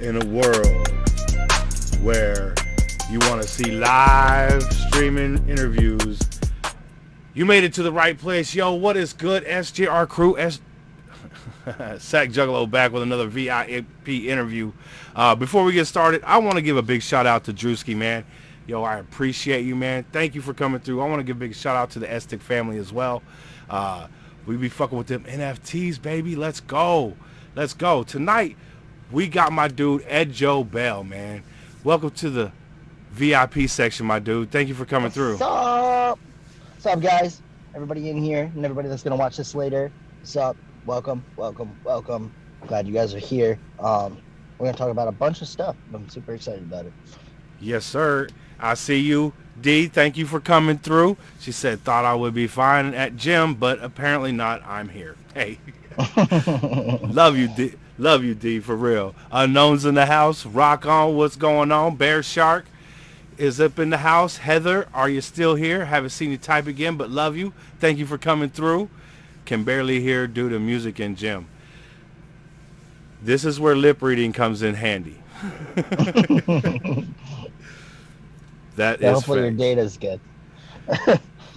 in a world where you want to see live streaming interviews, you made it to the right place. Yo, what is good, SJR crew? Sack Juggalo back with another VIP interview. Before we get started, I want to give a big shout out to Drewski, man. Yo, I appreciate you, man. Thank you for coming through. I want to give a big shout out to the Estic family as well. We be fucking with them NFTs, baby. Let's go. Let's go. Tonight, we got my dude, Edjo Bell, man. Welcome to the VIP section, my dude. Thank you for coming through. What's up? What's up, guys? Everybody in here and everybody that's going to watch this later. What's up? Welcome, welcome, welcome. Glad you guys are here. We're going to talk about a bunch of stuff. I'm super excited about it. Yes, sir. I see you. D, thank you for coming through. She said, thought I would be fine at gym, but apparently not. I'm here. Hey. Love you, D. Love you, D, for real. Unknowns in the house. Rock on. What's going on? Bear Shark is up in the house. Heather, are you still here? Haven't seen you type again, but love you. Thank you for coming through. Can barely hear due to music and gym. This is where lip reading comes in handy. That is hopefully your data's good.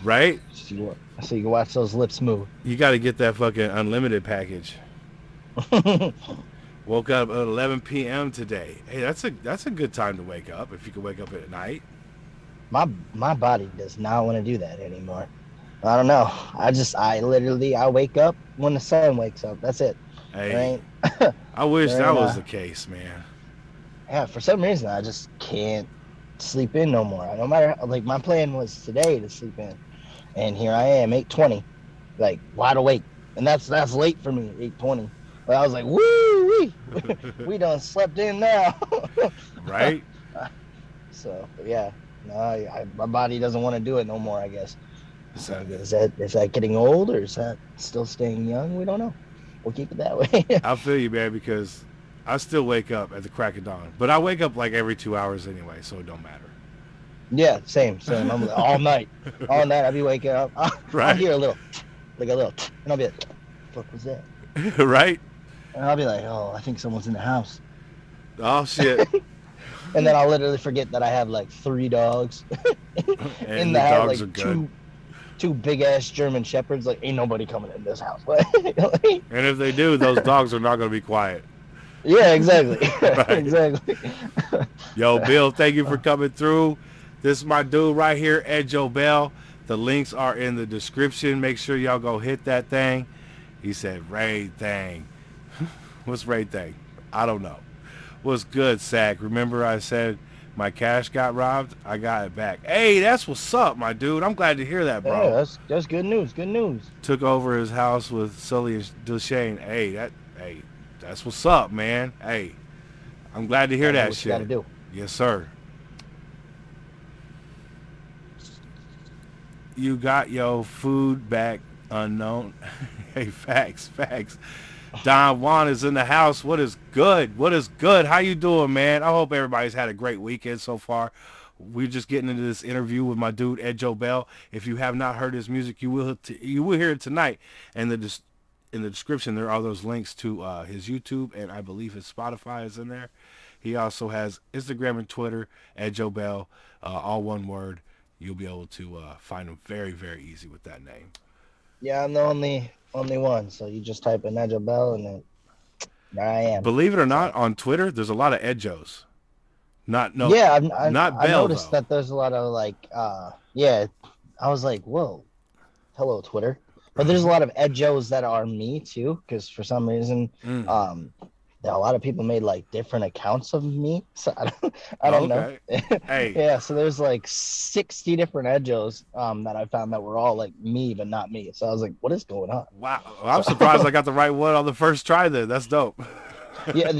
Right? So you can watch those lips move. You got to get that fucking unlimited package. Woke up at 11 p.m. today. Hey, that's a good time to wake up if you can wake up at night. My body does not want to do that anymore. I don't know. I wake up when the sun wakes up. That's it. Hey, I wish that was the case, man. Yeah, for some reason I just can't sleep in no more. No matter, like, my plan was today to sleep in, and here I am, 8:20, like wide awake, and that's late for me, 8:20. But I was like, woo, we done slept in now. Right. So yeah, no, my body doesn't want to do it no more, I guess. So is that getting old, or is that still staying young? We don't know. We'll keep it that way. I feel you, man, because I still wake up at the crack of dawn, but I wake up like every 2 hours anyway, so it don't matter. Yeah, same. I'm all night. I'll be waking up. I'll hear a little, and I'll be like, "What was that?" Right. And I'll be like, "Oh, I think someone's in the house." Oh shit. And then I'll literally forget that I have like 3 dogs. And in the house, dogs like are good. Two big ass German shepherds. Like, ain't nobody coming in this house. And if they do, those dogs are not going to be quiet. Yeah, exactly. Right. Exactly. Yo, Bill, thank you for coming through. This is my dude right here, Edjo Bell. The links are in the description. Make sure y'all go hit that thing. He said, Raid thing. What's Raid thing? I don't know. What's good, Sack? Remember I said my cash got robbed? I got it back. Hey, that's what's up, my dude. I'm glad to hear that, bro. Yeah, that's good news. Good news. Took over his house with Sully and Duchesne. Hey, that's what's up, man. Hey, I'm glad to hear that shit. You gotta do. Yes, sir. You got your food back, unknown. Hey, facts. Don Juan is in the house. What is good? How you doing, man? I hope everybody's had a great weekend so far. We're just getting into this interview with my dude, Edjo Bell. If you have not heard his music, you will hear it tonight. And in the description, there are those links to his YouTube, and I believe his Spotify is in there. He also has Instagram and Twitter, Edjo Bell, all one word. You'll be able to find him very, very easy with that name. Yeah, I'm the only one. So you just type in Edjo Bell, and then there I am. Believe it or not, on Twitter, there's a lot of Edjos. Not Bell. I noticed that there's a lot of like, yeah. I was like, whoa, hello Twitter. But there's a lot of Edjos that are me too, because for some reason, a lot of people made like different accounts of me, so I don't know. Hey. Yeah, so there's like 60 different Edjos that I found that were all like me, but not me. So I was like, what is going on? Wow, I'm surprised I got the right one on the first try. Then that's dope. Yeah,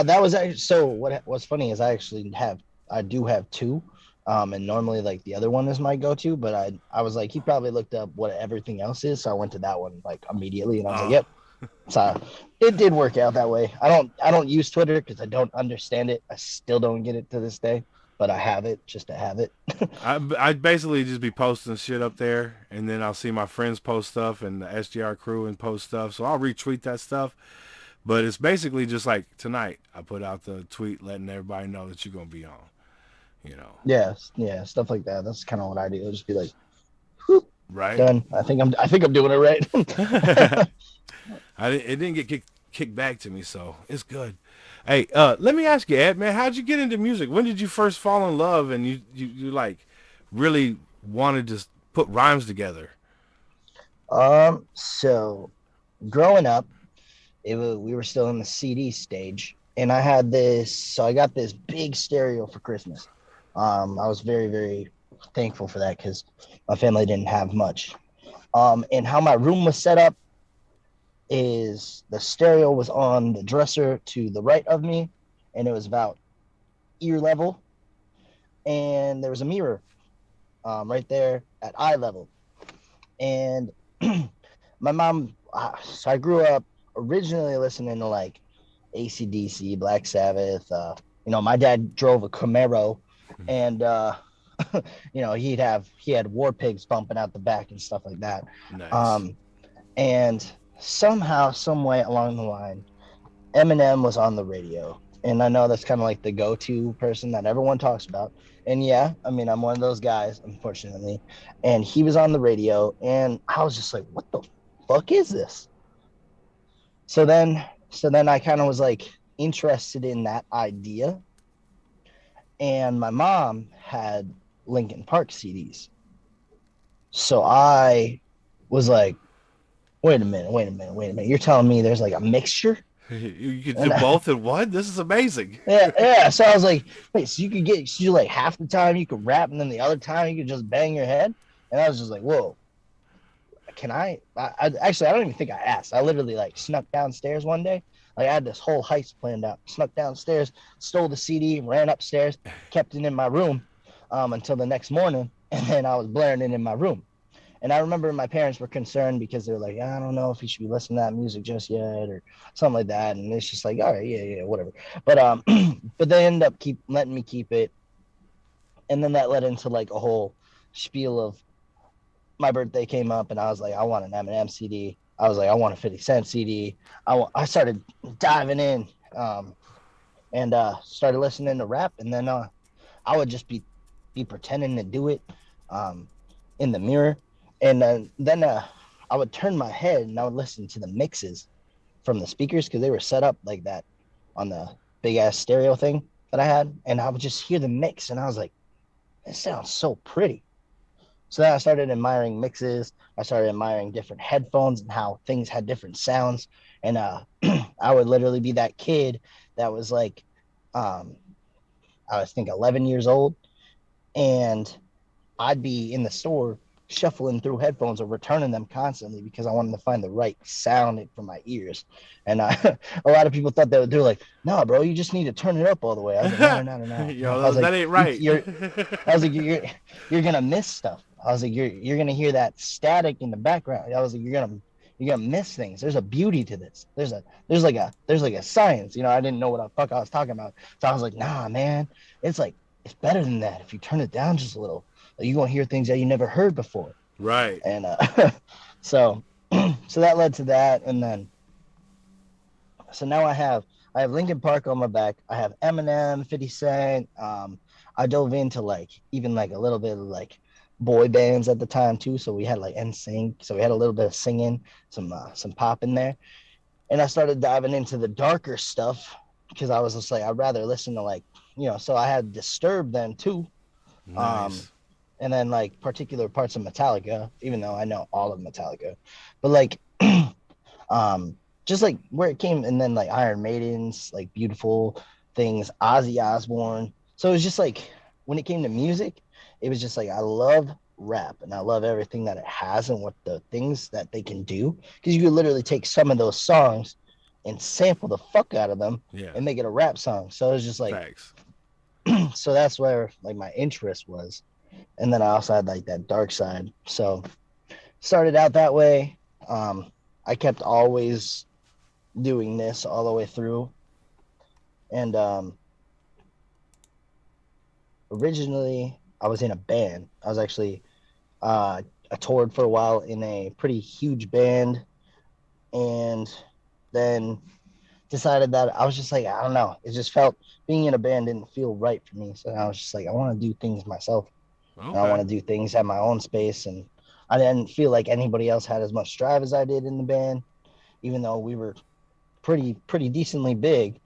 that was actually, so what's funny is I do have 2. And normally like the other one is my go-to, but I was like, he probably looked up what everything else is, so I went to that one like immediately, and I was like, yep. So it did work out that way. I don't use Twitter because I don't understand it. I still don't get it to this day, but I have it just to have it. I'd basically just be posting shit up there, and then I'll see my friends post stuff and the SGR crew and post stuff, so I'll retweet that stuff. But it's basically just like tonight. I put out the tweet letting everybody know that you're gonna be on. You know, Yeah, yeah, stuff like that. That's kind of what I do. I'll just be like, whoop, right? done. I think I'm doing it right. It didn't get kicked back to me, so it's good. Hey, let me ask you, Ed, man, how'd you get into music? When did you first fall in love and you like really wanted to put rhymes together? So growing up, we were still in the CD stage, and I had this. So I got this big stereo for Christmas. I was very, very thankful for that because my family didn't have much. And how my room was set up is the stereo was on the dresser to the right of me, and it was about ear level, and there was a mirror right there at eye level. And my mom, so I grew up originally listening to like AC/DC, Black Sabbath. My dad drove a Camaro, and he had War Pigs bumping out the back and stuff like that. Nice. Um, and somehow, some way along the line, Eminem was on the radio. And I know that's kind of like the go-to person that everyone talks about. And yeah, I mean, I'm one of those guys, unfortunately. And he was on the radio, and I was just like, what the fuck is this? So then I kind of was like interested in that idea. And my mom had Linkin Park CDs. So I was like, wait a minute. You're telling me there's like a mixture? You could do And both in one? This is amazing. yeah. So I was like, wait, so you like half the time you could rap, and then the other time you could just bang your head? And I was just like, whoa, can I actually, I don't even think I asked. I literally like snuck downstairs one day. Like I had this whole heist planned out. Snuck downstairs, stole the CD, ran upstairs, kept it in my room until the next morning, and then I was blaring it in my room. And I remember my parents were concerned because they were like, I don't know if you should be listening to that music just yet or something like that. And it's just like, all right, yeah, whatever. But but they ended up letting me keep it. And then that led into like a whole spiel of my birthday came up, and I was like, I want an Eminem CD. I was like, I want a 50 Cent CD. I started diving in and started listening to rap. And then I would just be pretending to do it in the mirror. And then I would turn my head and I would listen to the mixes from the speakers because they were set up like that on the big ass stereo thing that I had. And I would just hear the mix, and I was like, it sounds so pretty. So then I started admiring mixes. I started admiring different headphones and how things had different sounds. And I would literally be that kid that was like, I was think 11 years old, and I'd be in the store shuffling through headphones or returning them constantly because I wanted to find the right sound for my ears. And a lot of people thought they're like, no, bro, you just need to turn it up all the way. I was like, no. Yo, I was that like, ain't right. I was like, you're gonna miss stuff. I was like, you're gonna hear that static in the background. I was like, you're gonna miss things. There's a beauty to this. There's like a science. I didn't know what the fuck I was talking about. So I was like, nah, man, it's better than that. If you turn it down just a little, you're gonna hear things that you never heard before. Right. And so that led to that. And then so now I have Linkin Park on my back. I have Eminem, 50 Cent. I dove into even a little bit of boy bands at the time too. So we had NSYNC. So we had a little bit of singing, some pop in there. And I started diving into the darker stuff because I was just like, I'd rather listen to so I had Disturbed then too. Nice. And then particular parts of Metallica, even though I know all of Metallica, but just where it came, and then Iron Maiden's Beautiful Things, Ozzy Osbourne. So it was just when it came to music, it was just I love rap and I love everything that it has and what the things that they can do, because you could literally take some of those songs and sample the fuck out of them and make it a rap song. So it was just Thanks. so that's where my interest was. And then I also had that dark side. So started out that way. I kept always doing this all the way through. And originally I was in a band. I was actually I toured for a while in a pretty huge band. And then decided that I was just like, I don't know. It just felt being in a band didn't feel right for me. So I was just like, I want to do things myself. And I Okay. want to do things at my own space. And I didn't feel like anybody else had as much drive as I did in the band, even though we were pretty decently big.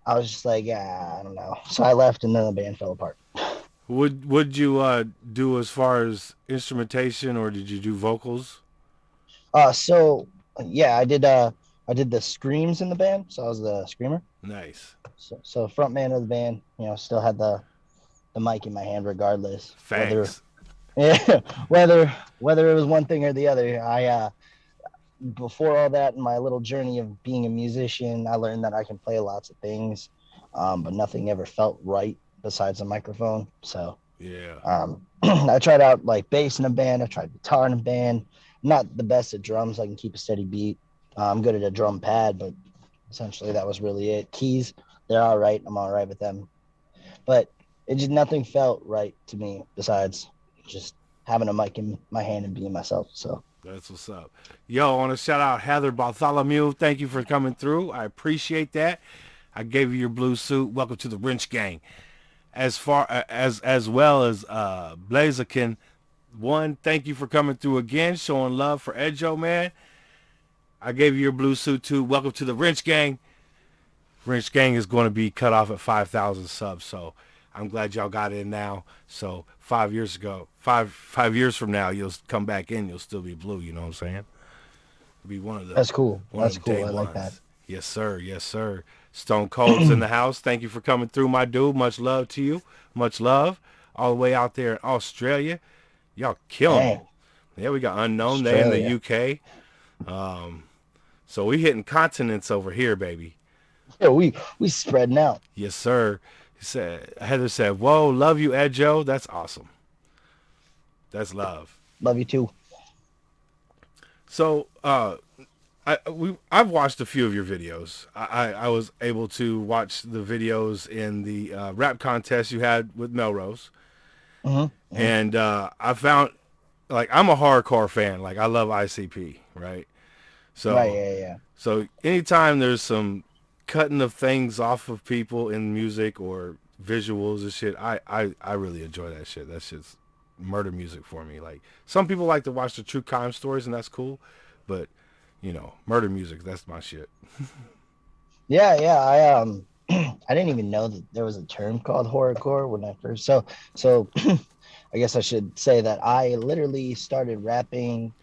I was just like, yeah, I don't know. So I left, and then the band fell apart. Would you do as far as instrumentation, or did you do vocals? So yeah, I did the screams in the band, so I was the screamer. Nice. So front man of the band, still had the mic in my hand regardless, whether Thanks. yeah, whether it was one thing or the other. I before all that in my little journey of being a musician, I learned that I can play lots of things, but nothing ever felt right besides a microphone. So Yeah. I tried out like bass in a band. I tried guitar in a band. Not the best at drums. I can keep a steady beat. I'm good at a drum pad, but essentially that was really it. Keys, they're all right. I'm all right with them, but it just nothing felt right to me besides just having a mic in my hand and being myself. So That's what's up. Yo, I want to shout out Heather Bartholomew. Thank you for coming through. I appreciate that. I gave you your blue suit. Welcome to the Wrench Gang. As far as well as Blaziken, one, thank you for coming through again, showing love for Edjo, man. I gave you your blue suit too. Welcome to the Wrench Gang. Wrench Gang is going to be cut off at 5,000 subs, so I'm glad y'all got in now. So 5 years ago, five years from now, you'll come back in, you'll still be blue. You know what I'm saying? You'll be that's cool. one of That's the cool. day I like that. ones. Yes, sir. Yes, sir. Stone Cold's in the house. Thank you for coming through, my dude. Much love to you. Much love. All the way out there in Australia. Y'all killing it. Dang, Yeah, we got Unknown. They in the Australia. UK. So we hitting continents over here, baby. Yeah, we spreading out. Yes, sir. Heather said, "Whoa, love you, Edjo. That's awesome. That's love." Love you too. So, I've watched a few of your videos. I was able to watch the videos in the rap contest you had with Melrose, Mm-hmm. and I found like I'm a hardcore fan. Like I love ICP, right? Right. So Yeah. Yeah. so anytime there's some cutting of things off of people in music or visuals and shit, I really enjoy that shit. That shit's murder music for me. Like some people like to watch the true crime stories and that's cool, but murder music, that's my shit. Yeah. Yeah. I didn't even know that there was a term called horrorcore when I first. So I guess I should say that I literally started rapping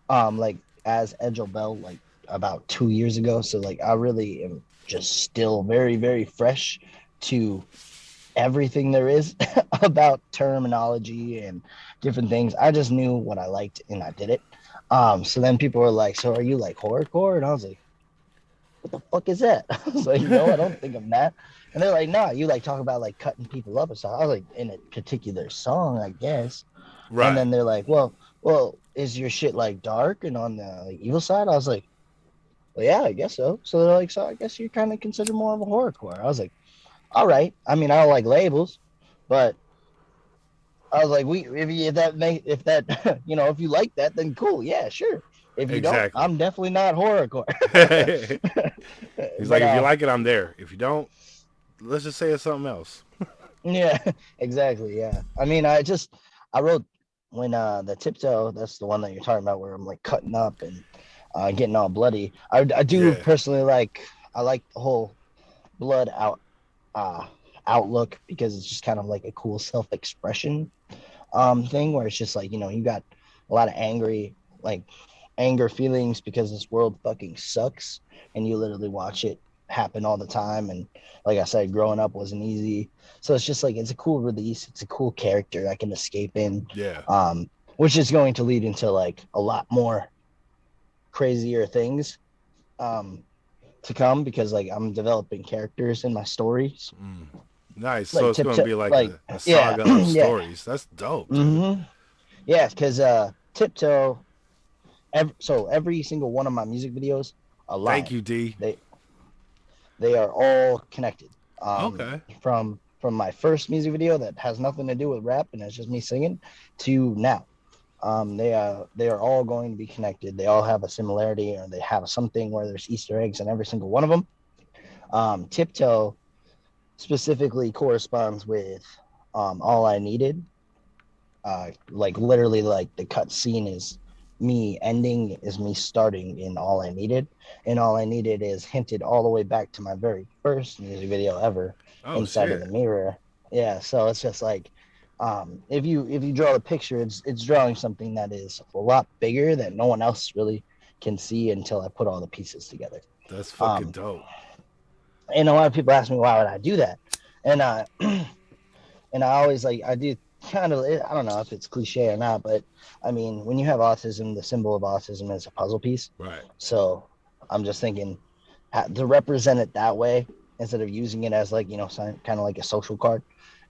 like as Edjo Bell like about 2 years ago. So like I really am just still very, very fresh to everything there is about terminology and different things. I just knew what I liked and I did it. So then people were like, so are you like horrorcore? And I was like, what the fuck is that? I was like, no, I don't think I'm that. And they're like, nah, you like talk about like cutting people up and stuff. I was like, in a particular song, I guess. And Right. then they're like, well, is your shit like dark and on the like, evil side? I was like, well, yeah, I guess so. So they're like, so I guess you're kind of considered more of a horrorcore. I was like, all right. I mean, I don't like labels, but I was like, if that if you like that, then cool, yeah, sure. If you don't, Exactly. I'm definitely not horrorcore. He's But like, if you like it, I'm there. If you don't, let's just say it's something else. yeah, exactly, yeah. I mean, I wrote when the tiptoe, that's the one that you're talking about where I'm like cutting up and getting all bloody. I do Yeah. personally I like the whole blood uh outlook because it's just kind of like a cool self-expression thing where it's just like you got a lot of like anger feelings because this world fucking sucks and you literally watch it happen all the time. And like I said, growing up wasn't easy, so it's just like it's a cool release, it's a cool character I can escape in, Yeah. which is going to lead into like a lot more crazier things um to come because like I'm developing characters in my stories Nice. So like it's going to tiptoe be like like a yeah. saga of Yeah. stories. That's dope, dude. Mm-hmm. Yeah, because tiptoe so every single one of my music videos are Thank line. you, D. they they are all connected. Okay. From my first music video that has nothing to do with rap and it's just me singing to now. They are all going to be connected. They all have a similarity or they have something where there's Easter eggs in every single one of them. Tiptoe specifically corresponds with All I Needed. Like literally, like the cut scene is me ending, is me starting in All I Needed, and All I Needed is hinted all the way back to my very first music video ever, Oh Inside of shit. the Mirror. Yeah, so it's just like, if you draw the picture, it's drawing something that is a lot bigger that no one else really can see until I put all the pieces together. That's fucking um dope. and a lot of people ask me why would I do that, and and I always like, I do kind of, I don't know if it's cliche or not, but I mean, when you have autism, the symbol of autism is a puzzle piece. Right. So I'm just thinking, to represent it that way instead of using it as like, kind of like a social card.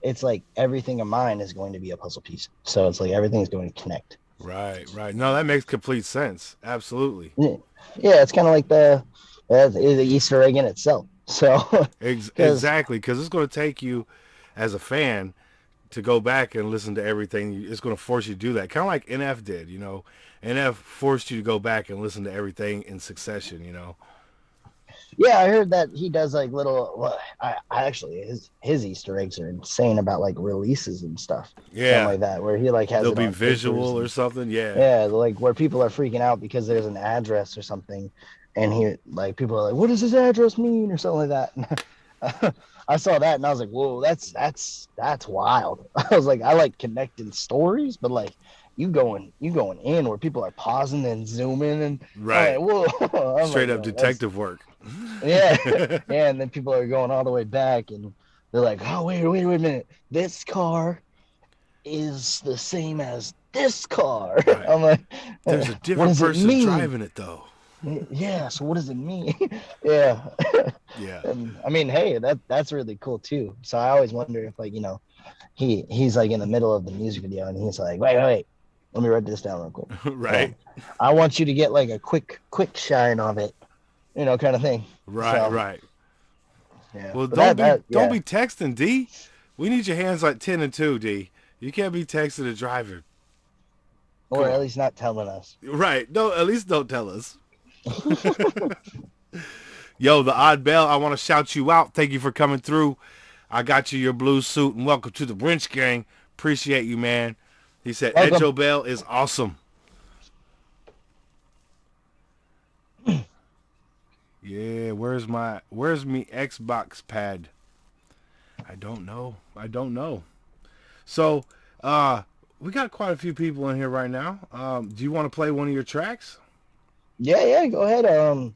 It's like everything of mine is going to be a puzzle piece. So it's like everything's going to connect. Right. Right. No, that makes complete sense. Absolutely. Yeah, yeah, it's kind of like the Easter egg in itself. So because Exactly, because it's going to take you as a fan to go back and listen to everything. It's going to force you to do that, kind of like NF did. NF forced you to go back and listen to everything in succession. yeah, I heard that he does like little. Well, I actually his Easter eggs are insane about like releases and stuff, something Yeah, like that, where he like has they'll it be on visual or and, something. Yeah. yeah, like where people are freaking out because there's an address or something, and he like people are like, "What does this address mean?" or something like that. I saw that and I was like, "Whoa, that's wild." I was like, I like connecting stories, but like you going in where people are pausing and zooming and Right. I'm like, whoa. I'm Straight like, up yo, that's detective work. yeah, yeah, and then people are going all the way back, and they're like, "Oh, wait a minute, this car is the same as this car." Right. I'm like, There's a "What different does it person mean?" driving it though. Yeah, so what does it mean? Yeah, Yeah. and I mean, hey, that's really cool too. So I always wonder if like he's like in the middle of the music video, and he's like, wait, let me write this down real quick. Right. I want you to get like a quick shine of it, kind of thing. Right. So Right. yeah, Well, but don't yeah. be texting, D. We need your hands like 10 and 2, D. You can't be texting and driving. Or Come at on. least not telling us. Right. No, at least don't tell us. Yo, the Odd Bell, I want to shout you out. Thank you for coming through. I got you your blue suit, and welcome to the Wrench Gang. Appreciate you, man. He said Welcome. Edjo Bell is awesome. Yeah, where's me Xbox pad? I don't know. So, we got quite a few people in here right now. Do you want to play one of your tracks? Yeah, go ahead.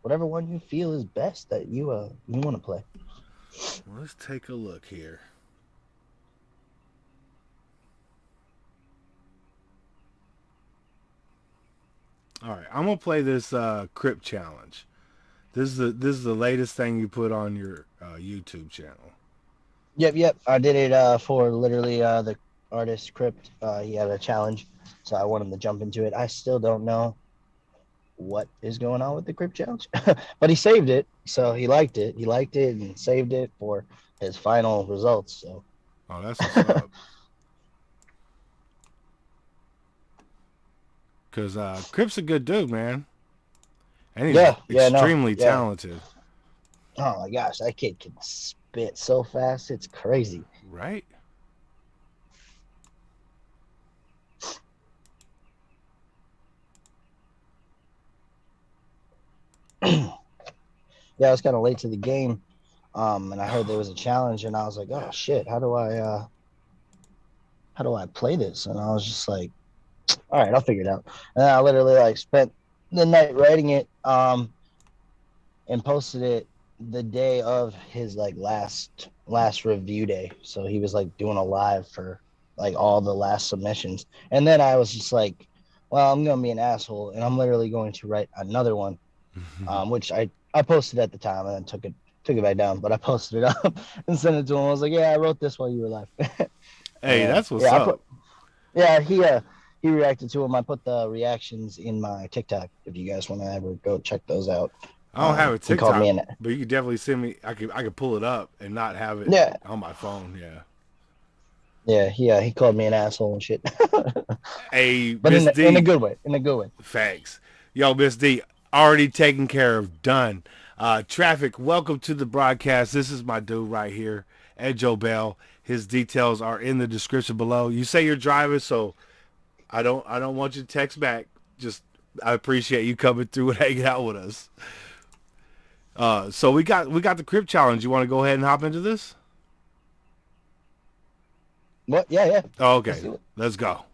Whatever one you feel is best that you want to play. Let's take a look here. All right, I'm gonna play this Crip challenge. This is the latest thing you put on your YouTube channel. Yep. I did it for literally the artist Crip. He had a challenge, so I want him to jump into it. I still don't know what is going on with the Crip challenge, but he saved it, so he liked it. He liked it and saved it for his final results. So. Oh, that's what's up. Cause Crip's a good dude, man, and he's extremely talented. Oh my gosh, that kid can spit so fast, it's crazy. Right? Yeah, I was kind of late to the game, and I heard there was a challenge, and I was like, "Oh shit, how do I play this?" And I was just like, "All right, I'll figure it out." And I literally like spent the night writing it, and posted it the day of his like last review day. So he was like doing a live for like all the last submissions, and then I was just like, "Well, I'm gonna be an asshole, and I'm literally going to write another one." Which I posted at the time and then took it back down, but I posted it up and sent it to him. I was like, "Yeah, I wrote this while you were live." Hey, that's what's up. He reacted to him. I put the reactions in my TikTok if you guys want to ever go check those out. I don't have a TikTok, me but you can definitely send me. I could pull it up and not have it on my phone. Yeah. He called me an asshole and shit. Hey, but Miss D, in a good way. Facts. Yo, Miss D, already taken care of. Done. Traffic, welcome to the broadcast. This is my dude right here, Edjo Bell. His details are in the description below. You say you're driving, so I don't want you to text back. Just I appreciate you coming through and hanging out with us. So we got the Crip challenge. You want to go ahead and hop into this? What? Yeah. Oh, okay, let's go.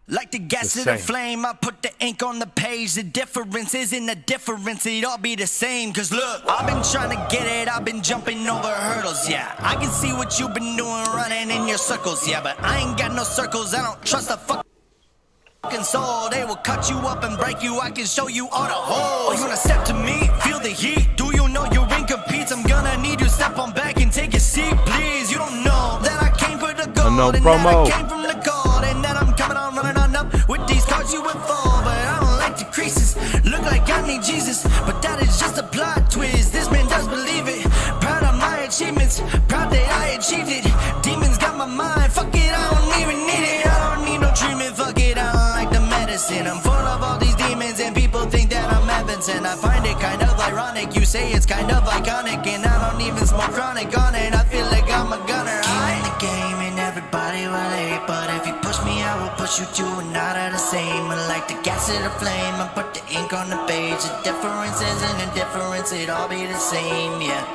Like the gas to the flame, I put the ink on the page. The difference isn't the difference, it all be the same. Cause look, I've been trying to get it, I've been jumping over hurdles, yeah. I can see what you've been doing, running in your circles, yeah. But I ain't got no circles, I don't trust a fucking soul. They will cut you up and break you, I can show you all the holes. You wanna step to me, feel the heat. Do you know you're incomplete? I'm gonna need you to step on back and take a seat, please. You don't know that I came for the gold, no and promo. that I came from the gold, and that I'm coming on running on up. With these cards you would fall, but I don't like the creases. Look like I need Jesus, but that is just a plot twist. This man does believe it. Proud of my achievements, proud that I achieved it. Demons got my mind, fuck it, I don't even need it. I don't need no treatment, fuck it, I don't like the medicine. I'm full of all these demons and people think that I'm Evanson. I find it kind of ironic, you say it's kind of iconic, and I don't even smoke chronic on it. I feel like I'm a gunner. I'm in the game and everybody will hate, but if you push me, I will push you too, and not are the same. I like the gas in the flame, I put the ink on the page. The difference isn't a difference, it all be the same, yeah.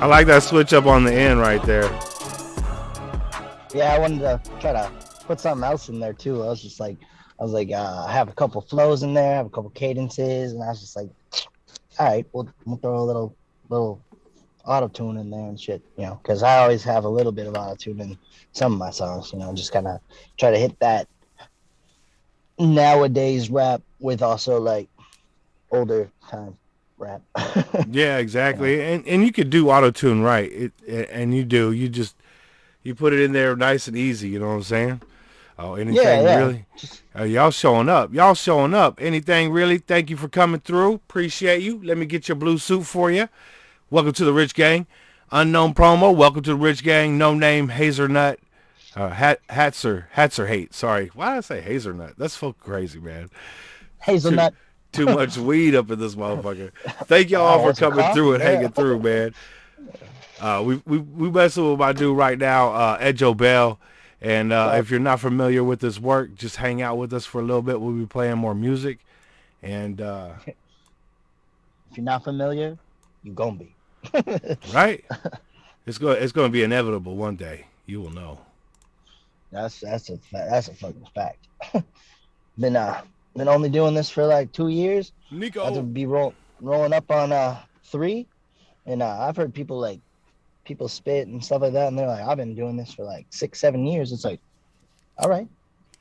I like that switch up on the end right there. Yeah, I wanted to try to put something else in there too. I was like, I have a couple flows in there, I have a couple cadences, and I was just like, all right, we'll throw a little auto-tune in there and shit, you know, because I always have a little bit of auto-tune in some of my songs, you know, just kind of try to hit that nowadays rap with also like older time rap. Yeah, exactly. You know? And you could do auto-tune right, and you do. You put it in there nice and easy, you know what I'm saying? Oh, anything really? Y'all showing up. Anything really? Thank you for coming through. Appreciate you. Let me get your blue suit for you. Welcome to the Rich Gang. Unknown promo. Welcome to the Rich Gang. No name. Hazelnut. Hatzer hate. Sorry. Why did I say hazelnut? That's so crazy, man. Hazelnut. Too much weed up in this motherfucker. Thank y'all for coming through and hanging through, man. We messing with my dude right now, Edjo Bell. And if you're not familiar with this work, just hang out with us for a little bit. We'll be playing more music. And if you're not familiar, you gonna be. Right? It's gonna be inevitable one day. You will know. That's a fucking fact. Been only doing this for like 2 years. Nico. I have to be rolling up on 3, and I've heard people spit and stuff like that, and they're like, I've been doing this for like 6-7 years. It's like, all right,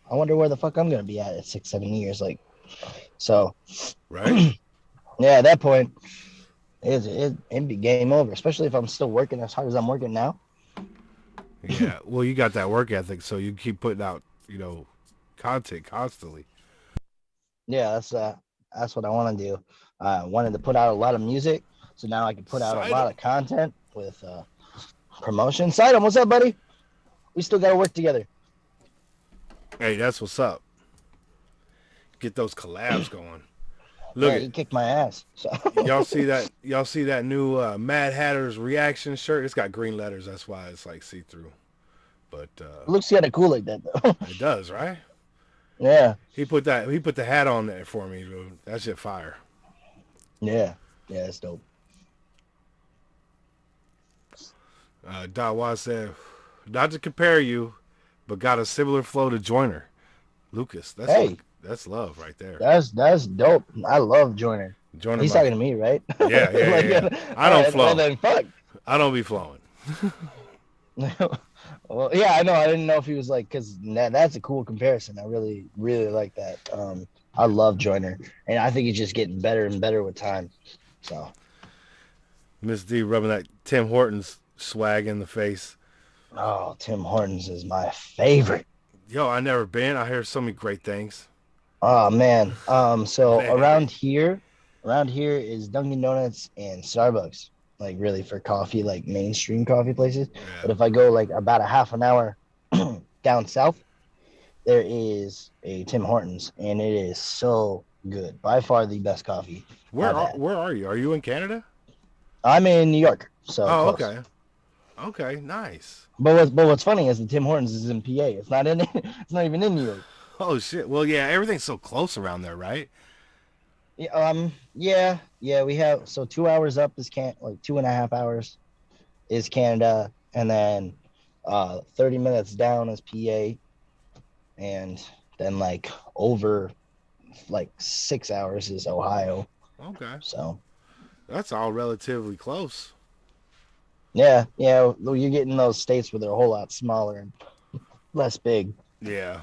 I wonder where the fuck I'm gonna be at 6-7 years. Like, so right. Yeah, at that point it'd be game over, especially if I'm still working as hard as I'm working now. Yeah, well, you got that work ethic, so you keep putting out, you know, content constantly. Yeah, that's what I want to do. I wanted to put out a lot of music, so now I can put out a lot of content with promotion. Sidem, what's up, buddy? We still got to work together. Hey, that's what's up. Get those collabs going. Look, he kicked my ass. So. Y'all see that new Mad Hatter's reaction shirt? It's got green letters. That's why it's like see-through. But it looks kind of cool like that, though. It does, right? Yeah. He put the hat on there for me, dude. That shit fire. Yeah, it's dope. Dawa said, not to compare you, but got a similar flow to Joyner. Lucas, that's love right there. That's dope. I love Joyner. He's talking to me, right? Yeah. Yeah. I don't flow. Well, then fuck. I don't be flowing. Well, yeah, I know. I didn't know if he was like, because that's a cool comparison. I really, really like that. I love Joyner, and I think he's just getting better and better with time. So, Miss D rubbing that Tim Hortons swag in the face. Oh, Tim Hortons is my favorite. Yo, I never been. I hear so many great things. Oh man. So around here is Dunkin' Donuts and Starbucks. Like really for coffee, like mainstream coffee places. Yeah. But if I go like about a half an hour down south, there is a Tim Hortons, and it is so Good. By far the best coffee I've had. Where are you? Are you in Canada? I'm in New York, so Oh, close. okay. Okay, nice. But what's funny is the Tim Hortons is in PA. It's not in it's not even in New York. Oh shit. Well, yeah, everything's so close around there, right? Yeah, we have so 2 hours up is like 2.5 hours is Canada, and then 30 minutes down is PA, and then like over like 6 hours is Ohio. Okay. So That's all relatively close. yeah, you're getting those states where they're a whole lot smaller and less big. Yeah.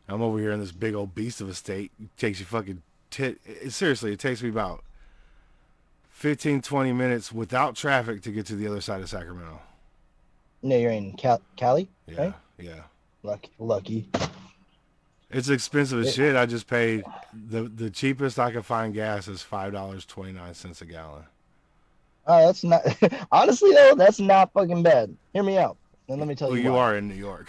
I'm over here in this big old beast of a state. It takes you fucking seriously, it takes me about 15, 20 minutes without traffic to get to the other side of Sacramento. No, you're in Cali, Yeah, right? yeah. Lucky. It's expensive as shit. I just paid the cheapest I could find gas is $5.29 a gallon. Oh, that's not honestly though. That's not fucking bad. Hear me out, and let me tell Well, you. you why. are in New York.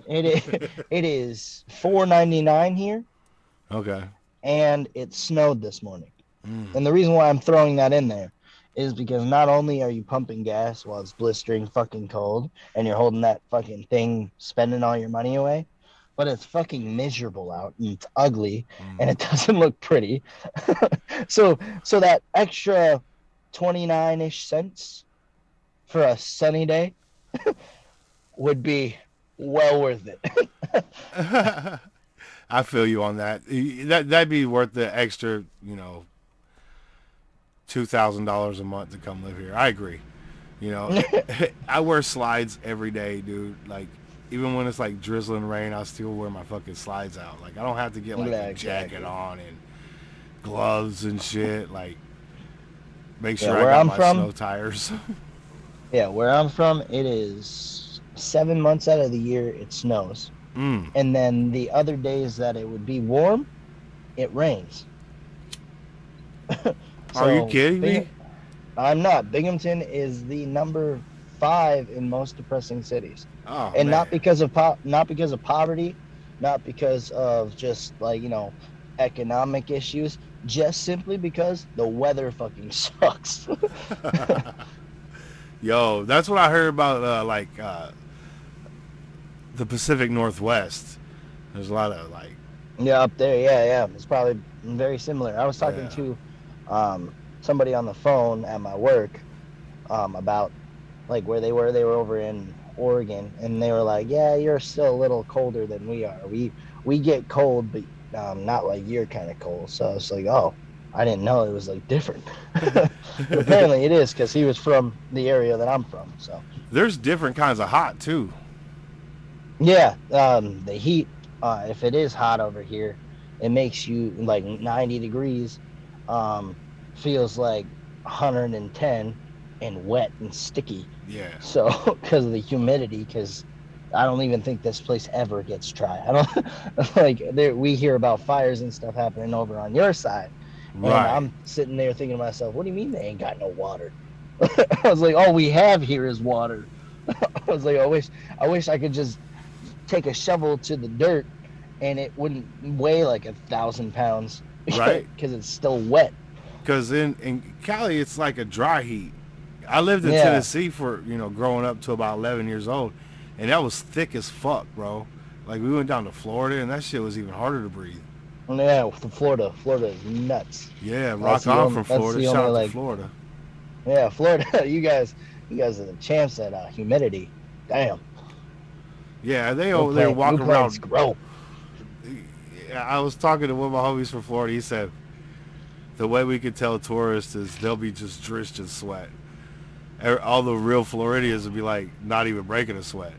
It is $4.99 here, Okay. and it snowed this morning. And the reason why I'm throwing that in there is because not only are you pumping gas while it's blistering fucking cold, and you're holding that fucking thing, spending all your money away, but it's fucking miserable out and it's ugly and it doesn't look pretty. so that extra 29-ish cents for a sunny day would be well worth it. I feel you on that. That'd be worth the extra, $2,000 a month to come live here. I agree. I wear slides every day, dude. Like, even when it's like drizzling rain, I still wear my fucking slides out. Like, I don't have to get like a jacket on and gloves and shit. Like, make sure I got my snow tires. Yeah, where I'm from, it is 7 months out of the year it snows. And then the other days that it would be warm, it rains. Are you kidding me? I'm not. Binghamton is the number 5 in most depressing cities. Oh, and man. not because of poverty, not because of just like, economic issues, just simply because the weather fucking sucks. Yo, that's what I heard about the Pacific Northwest. There's a lot of like up there, yeah. It's probably very similar. I was talking to somebody on the phone at my work about like where they were. They were over in Oregon, and they were like, "Yeah, you're still a little colder than we are. We get cold, but not like you're kind of cold." So it's like, oh, I didn't know it was like different. But apparently it is, because he was from the area that I'm from. So there's different kinds of hot too. Yeah, the heat. If it is hot over here, it makes you like 90 degrees. Feels like 110 and wet and sticky. Yeah. So because of the humidity, because I don't even think this place ever gets dry. I don't like we hear about fires and stuff happening over on your side. Right. And I'm sitting there thinking to myself, what do you mean they ain't got no water? I was like, all we have here is water. I was like, I wish I could just take a shovel to the dirt and it wouldn't weigh like 1,000 pounds. Right. Because it's still wet. Because in Cali, it's like a dry heat. I lived in Tennessee for, growing up to about 11 years old, and that was thick as fuck, bro. Like, we went down to Florida, and that shit was even harder to breathe. Yeah, Florida is nuts. Yeah, rock on from Florida. Shout out to Florida. Yeah, Florida. You guys are the champs at humidity. Damn. Yeah, they over there walking around. Grow. I was talking to one of my homies from Florida. He said the way we could tell tourists is they'll be just drenched in sweat. All the real Floridians would be like not even breaking a sweat.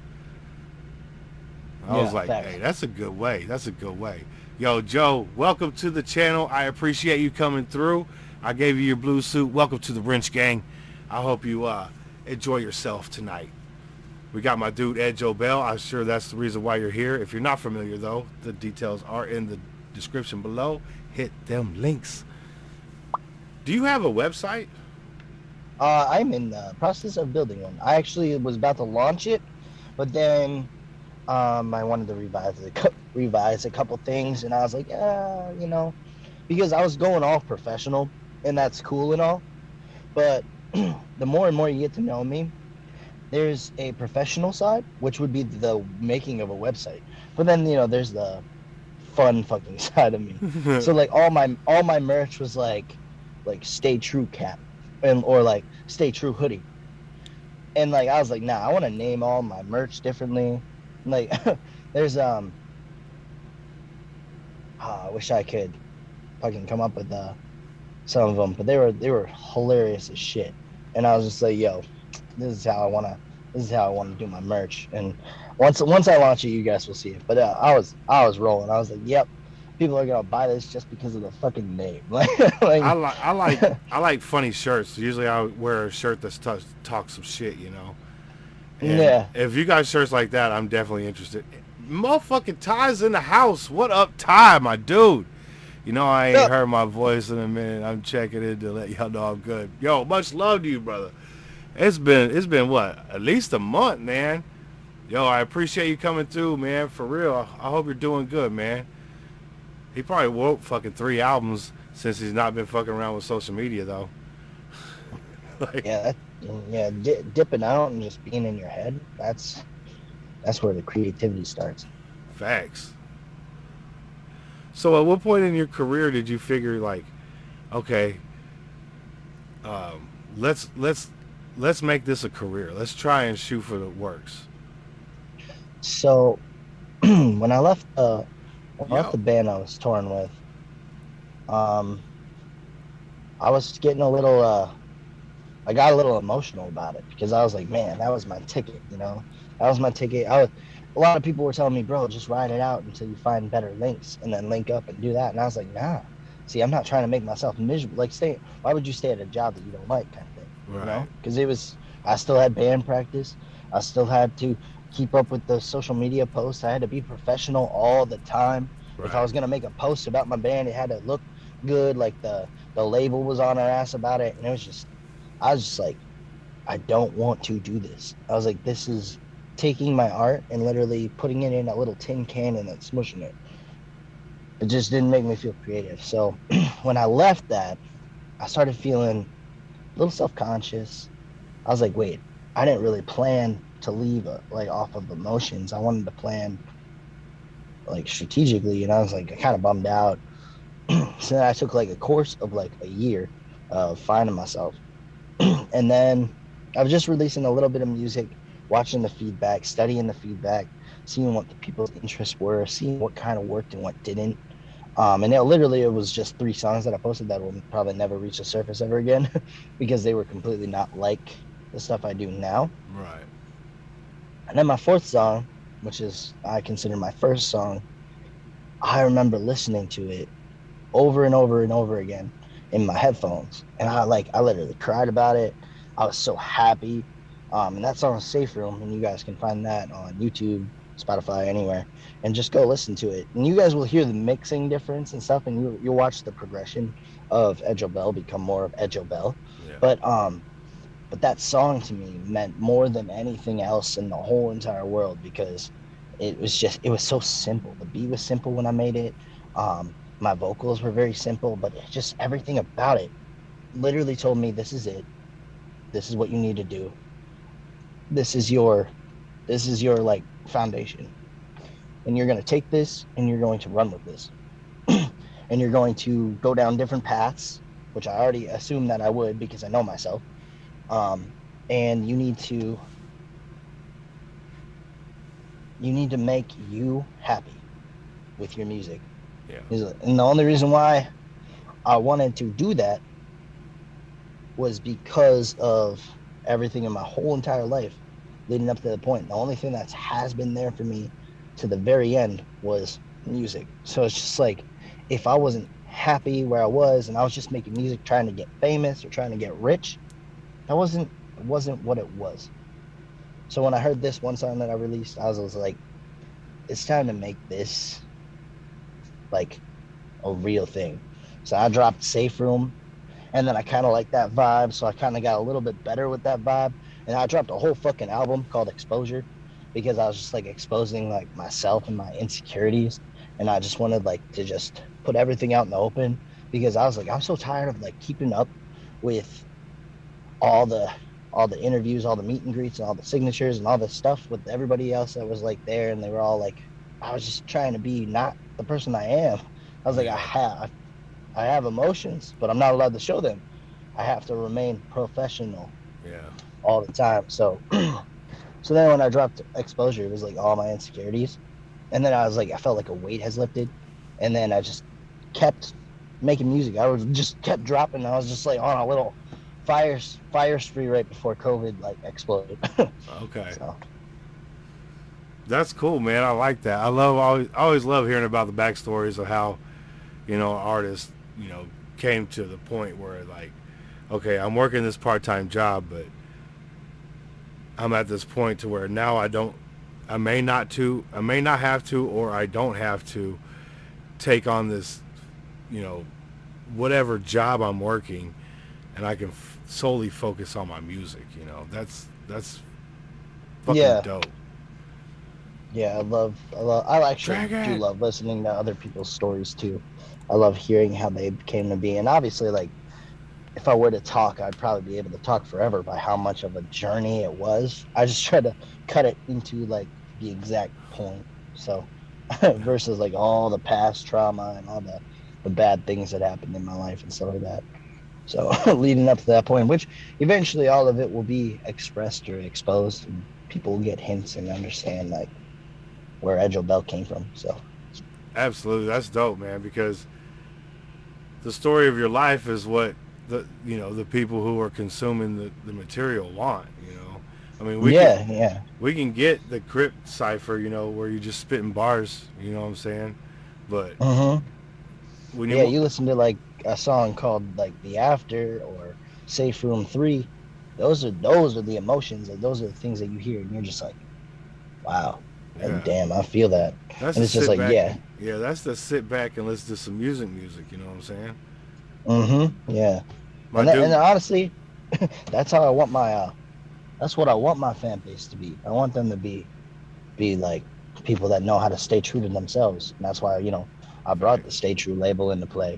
I was like, hey, that's a good way. That's a good way. Yo, Joe, welcome to the channel. I appreciate you coming through. I gave you your blue suit. Welcome to the Wrench Gang. I hope you enjoy yourself tonight. We got my dude Edjo Bell. I'm sure that's the reason why you're here. If you're not familiar, though, the details are in the description below. Hit them links. Do you have a website? I'm in the process of building one. I actually was about to launch it, but then I wanted to revise a couple things, and I was like, because I was going off professional, and that's cool and all. But the more and more you get to know me, there's a professional side, which would be the making of a website. But then there's the fun fucking side of me. So like all my merch was like Stay True cap, or like Stay True hoodie. And like I was like, nah, I want to name all my merch differently. Like there's I wish I could fucking come up with some of them, but they were hilarious as shit. And I was just like, yo, this is how I wanna do my merch. And once I launch it, you guys will see it. But I was rolling. I was like, yep, people are gonna buy this just because of the fucking name. like, I like funny shirts. Usually I wear a shirt that's talks some shit, And yeah. if you got shirts like that, I'm definitely interested. Motherfucking Ty's in the house. What up, Ty, my dude? I ain't heard my voice in a minute. I'm checking in to let y'all know I'm good. Yo, much love to you, brother. It's been what? At least a month, man. Yo, I appreciate you coming through, man. For real. I hope you're doing good, man. He probably wrote fucking 3 albums since he's not been fucking around with social media, though. Dipping out and just being in your head. That's where the creativity starts. Facts. So at what point in your career did you figure like, okay, let's make this a career. Let's try and shoot for the works. So when I left the band I was touring with, I was getting I got a little emotional about it because I was like, man, that was my ticket, That was my ticket. A lot of people were telling me, bro, just ride it out until you find better links and then link up and do that. And I was like, nah. See, I'm not trying to make myself miserable. Like, why would you stay at a job that you don't like, kind of thing? Right. Because I still had band practice. I still had to keep up with the social media posts. I had to be professional all the time. Right. If I was going to make a post about my band, it had to look good. Like the label was on our ass about it. And I was just like, I don't want to do this. I was like, this is taking my art and literally putting it in a little tin can and then smushing it. It just didn't make me feel creative. So when I left that, I started feeling a little self-conscious. I was like, wait, I didn't really plan to leave off of emotions. I wanted to plan like strategically, and I was like, I kind of bummed out. So then I took like a course of like a year of finding myself. And then I was just releasing a little bit of music, watching the feedback, studying the feedback, seeing what the people's interests were, seeing what kind of worked and what didn't. And it was just 3 songs that I posted that will probably never reach the surface ever again because they were completely not like the stuff I do now. Right. And then my 4th song, which is I consider my first song, I remember listening to it over and over and over again in my headphones. And I literally cried about it. I was so happy. And that song is Safe Room, and you guys can find that on YouTube, Spotify, anywhere, and just go listen to it. And you guys will hear the mixing difference and stuff, and you'll watch the progression of Edjo Bell become more of Edjo Bell. Yeah. But that song to me meant more than anything else in the whole entire world because it was so simple. The beat was simple when I made it. My vocals were very simple, but just everything about it literally told me, this is it. This is what you need to do. This is your like foundation, and you're going to take this and you're going to run with this. And you're going to go down different paths, which I already assumed that I would because I know myself. And you need to make you happy with your music. Yeah. And the only reason why I wanted to do that was because of everything in my whole entire life leading up to the point. The only thing that has been there for me to the very end was music. So it's just like, if I wasn't happy where I was and I was just making music trying to get famous or trying to get rich, that wasn't what it was. So when I heard this one song that I released, I was like, it's time to make this like a real thing. So I dropped Safe Room, and then I kind of like that vibe, so I kind of got a little bit better with that vibe. And I dropped a whole fucking album called Exposure because I was just like exposing like myself and my insecurities, and I just wanted like to just put everything out in the open because I was like, I'm so tired of like keeping up with all the all the interviews, all the meet and greets, and all the signatures and all the stuff with everybody else that was like there, and they were all like, I was just trying to be not the person I am. I was like, Yeah. I have emotions, but I'm not allowed to show them. I have to remain professional Yeah. all the time. So so then when I dropped Exposure, it was like all my insecurities. And then I was like, I felt like a weight has lifted. And then I just kept making music. I was just kept dropping. I was just like on a little fire spree right before COVID like exploded. Okay. So That's cool, man. I like that. I always love hearing about the backstories of how, artists, came to the point where like, okay, I'm working this part-time job, but I'm at this point to where now I may not have to, or I don't have to take on this, whatever job I'm working, and I can solely focus on my music. That's fucking yeah, dope. yeah, I actually do Dragon. love listening to other people's stories too. I love hearing how they came to be. And obviously like if I were to talk, I'd probably be able to talk forever by how much of a journey it was. I just try to cut it into like the exact point. So versus like all the past trauma and all the bad things that happened in my life and stuff like that. So leading up to that point, which eventually all of it will be expressed or exposed, and people will get hints and understand like where Edjo Bell came from. So Absolutely, that's dope, man. Because the story of your life is what the people who are consuming the material want. I mean, yeah, yeah. we can get the Crip cipher, where you just spitting bars. You know what I'm saying? But Hmm. when you Yeah, want, you listen to like a song called like The After or Safe Room 3. Those are the emotions and those are the things that you hear and you're just like, wow. And yeah, damn, I feel that. that's And the it's just sit like, back. yeah. Yeah, that's the sit back and listen to some music. You know what I'm saying? Yeah. My And dude. honestly, that's how I want my that's what I want my fan base to be. I want them to be like people that know how to stay true to themselves. And that's why, I brought the Facts. Stay True label into play.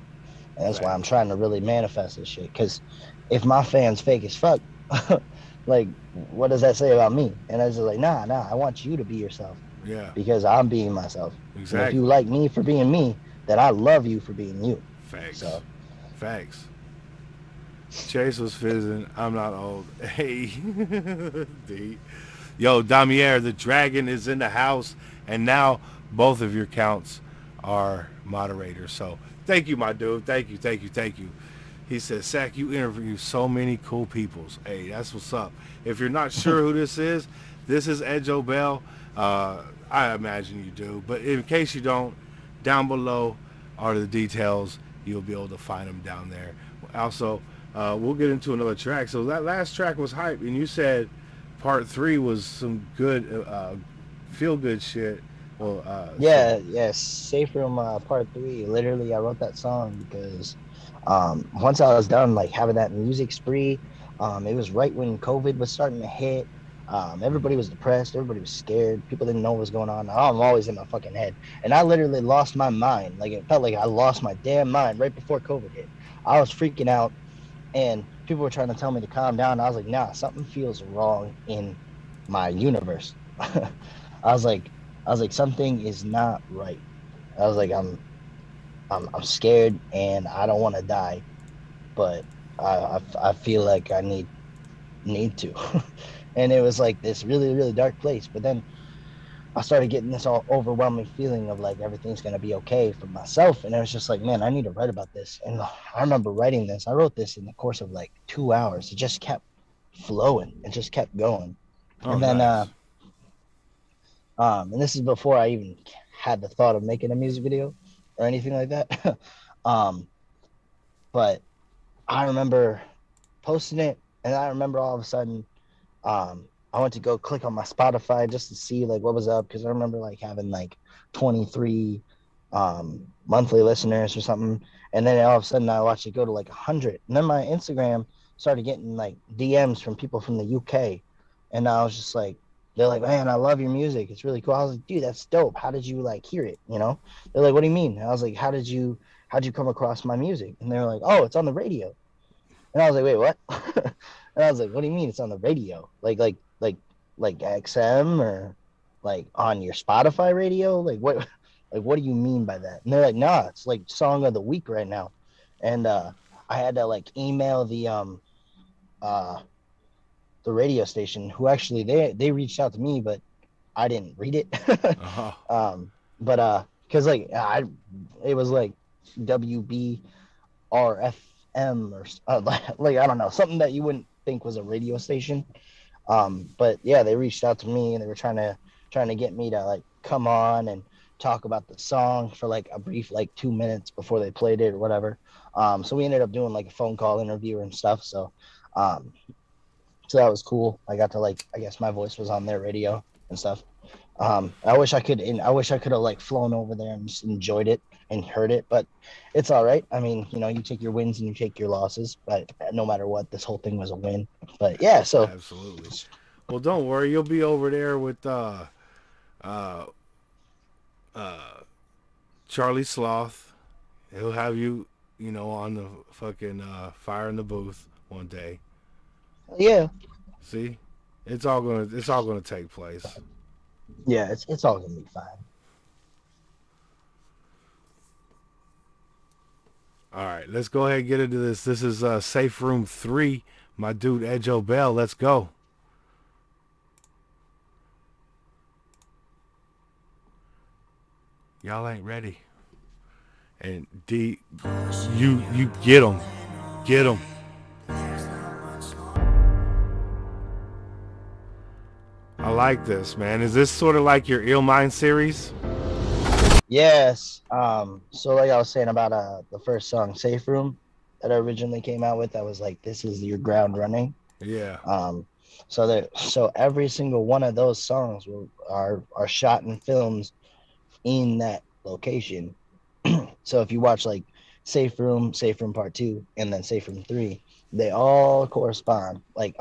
And that's why I'm Facts. trying to really manifest this shit. Because if my fans fake as fuck, like, what does that say about me? And I was just like, nah, I want you to be yourself Yeah. because I'm being myself. And if you Exactly. like me for being me, then I love you for being you. Facts. So, Facts. Chase was fizzing. I'm not old. Hey. D. Yo, Damier, the dragon is in the house, and now both of your counts are moderators. So thank you, my dude. Thank you. He said, Sack, you interview so many cool peoples. Hey, that's what's up. If you're not sure who this is Edjo Bell. I imagine you do. But in case you don't, down below are the details. You'll be able to find them down there. Also, we'll get into another track. So that last track was hype, and you said part 3 was some good feel good shit. Well, yeah, Safe Room Part 3. Literally, I wrote that song because once I was done like having that music spree, it was right when COVID was starting to hit. Everybody was depressed, everybody was scared, people didn't know what was going on. I'm always in my fucking head. And I literally lost my mind. Like it felt like I lost my damn mind right before COVID hit. I was freaking out and people were trying to tell me to calm down. I was like, nah, something feels wrong in my universe. I was like, something is not right. I was like, I'm scared and I don't want to die, but I feel like I need to. And it was like this really, really dark place. But then I started getting this all overwhelming feeling of like everything's gonna be okay for myself. And it was just like, man, I need to write about this. And I remember writing this. I wrote this in the course of like 2 hours. It just kept flowing. It just kept going. oh, And then nice. and this is before I even had the thought of making a music video or anything like that. um, but I remember posting it, and I remember all of a sudden, I went to go click on my Spotify just to see like what was up because I remember like having like 23 monthly listeners or something, and then all of a sudden I watched it go to like 100, and then my Instagram started getting like DMs from people from the UK, and I was just like, they're like, man, I love your music, it's really cool. I was like, dude, that's dope. How did you like hear it? They're like, what do you mean? And I was like, how did you how'd you come across my music? And they were like, oh, it's on the radio. And I was like, wait, what? And I was like, what do you mean it's on the radio? Like XM or like on your Spotify radio? Like what do you mean by that? And they're like, nah, it's like song of the week right now. And I had to like email the radio station, who actually they reached out to me, but I didn't read it. Uh-huh. But because like it was like WBRFM or like I don't know, something that you wouldn't think was a radio station. But yeah, they reached out to me and they were trying to get me to like come on and talk about the song for like a brief like 2 minutes before they played it or whatever. So we ended up doing like a phone call interview and stuff. So that was cool. I got to like, I guess my voice was on their radio and stuff. I wish I could have like flown over there and just enjoyed it and heard it, but it's all right. I mean, you know, you take your wins and you take your losses, but no matter what, this whole thing was a win. But yeah, so Absolutely. Well, don't worry, you'll be over there with Charlie Sloth. He'll have you, you know, on the fucking fire in the booth one day. yeah, See, it's all gonna take place. yeah, it's all gonna be fine. All right, let's go ahead and get into this. This is Safe Room 3. My dude Edjo Bell. Let's go. Y'all ain't ready. And D, you get them. Get them. I like this, man. Is this sort of like your Ill Mind series? Yes. So like I was saying about the first song, Safe Room, that I originally came out with, I was like, this is your ground running. Yeah. So every single one of those songs are shot in films in that location. So if you watch like Safe Room Part 2, and then Safe Room 3, they all correspond. Like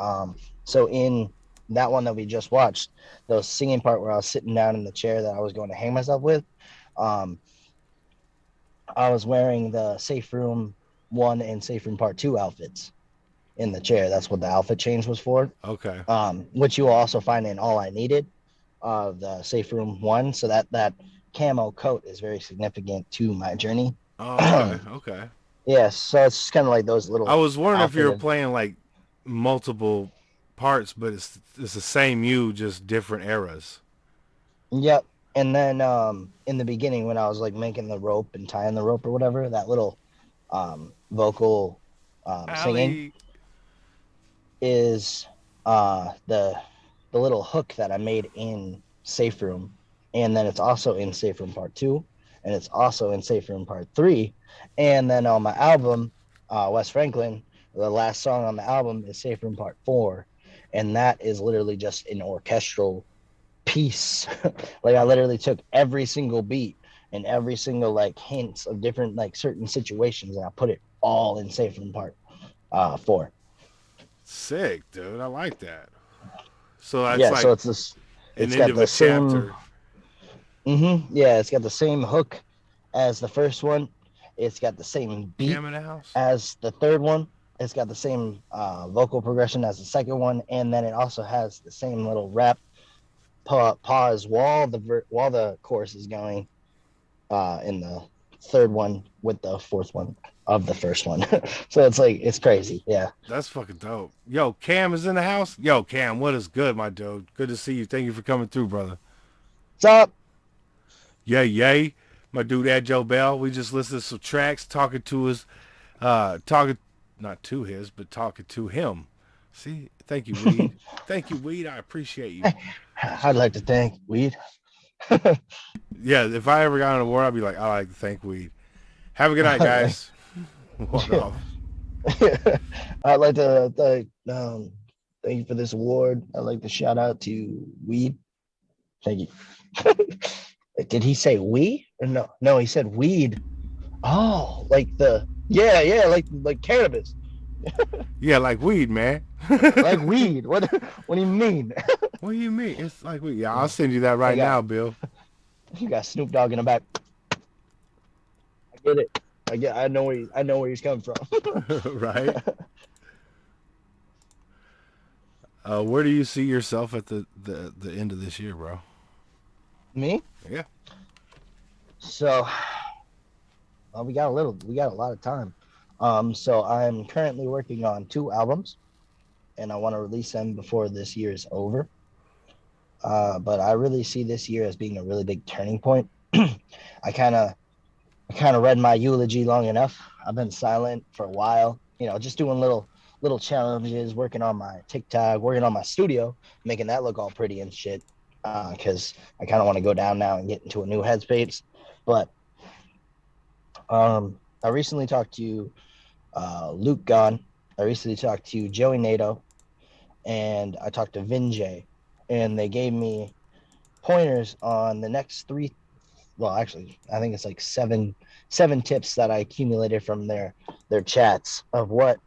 so in that one that we just watched, the singing part where I was sitting down in the chair that I was going to hang myself with, I was wearing the Safe Room 1 and Safe Room Part 2 outfits in the chair. That's what the outfit change was for. Okay. Which you will also find in All I Needed, the Safe Room 1. So that camo coat is very significant to my journey. Oh, okay. Okay. Yeah, so it's just kind of like those little. I was wondering if you were outfitted- playing like multiple parts, but it's the same you, just different eras. Yep. And then in the beginning, when I was like making the rope and tying the rope or whatever, that little vocal singing is the little hook that I made in Safe Room, and then it's also in Safe Room Part 2, and it's also in Safe Room Part 3, and then on my album, Wes Franklin, the last song on the album is Safe Room Part 4, and that is literally just an orchestral piece. Like I literally took every single beat and every single like hints of different like certain situations, and I put it all in Safe Room Part 4. Sick, dude. I like that. So that's Yeah, like so it's this. an It's end got of the a same. chapter. Yeah, it's got the same hook as the first one. It's got the same beat Cam in the house. as the third one. It's got the same vocal progression as the second one, and then it also has the same little rap pause while the chorus is going in the third one with the fourth one of the first one. So it's like it's crazy. Yeah. That's fucking dope. Yo, Cam is in the house. Yo, Cam, what is good, my dude? Good to see you. Thank you for coming through, brother. What's up? Yay. My dude Edjo Bell. We just listened to some tracks, talking to him. See? Thank you, Weed. Thank you, Weed. I appreciate you. I'd like to thank Weed. Yeah, if I ever got an award, I'd be like, I like to thank Weed. Have a good night, guys. Walk off. I'd like to thank you for this award. I'd like to shout out to Weed. Thank you. Did he say we? Or no? No, he said weed. Oh, like like cannabis. Yeah, like weed, man. Like weed. What do you mean? What do you mean? It's like weed. Yeah, I'll send you that right now, Bill. You got Snoop Dogg in the back. I get it. I know where he's coming from. Right? Where do you see yourself at the end of this year, bro? Me? Yeah. So, well, we got a lot of time. So I'm currently working on 2 albums, and I want to release them before this year is over. But I really see this year as being a really big turning point. I kind of read my eulogy long enough. I've been silent for a while, just doing little challenges, working on my TikTok, working on my studio, making that look all pretty and shit. Because I kind of want to go down now and get into a new headspace. But I recently talked to Luke Gunn. I recently talked to Joey Nato, and I talked to Vinjay, and they gave me pointers on the next 3. Well, actually, I think it's like seven tips that I accumulated from their chats of what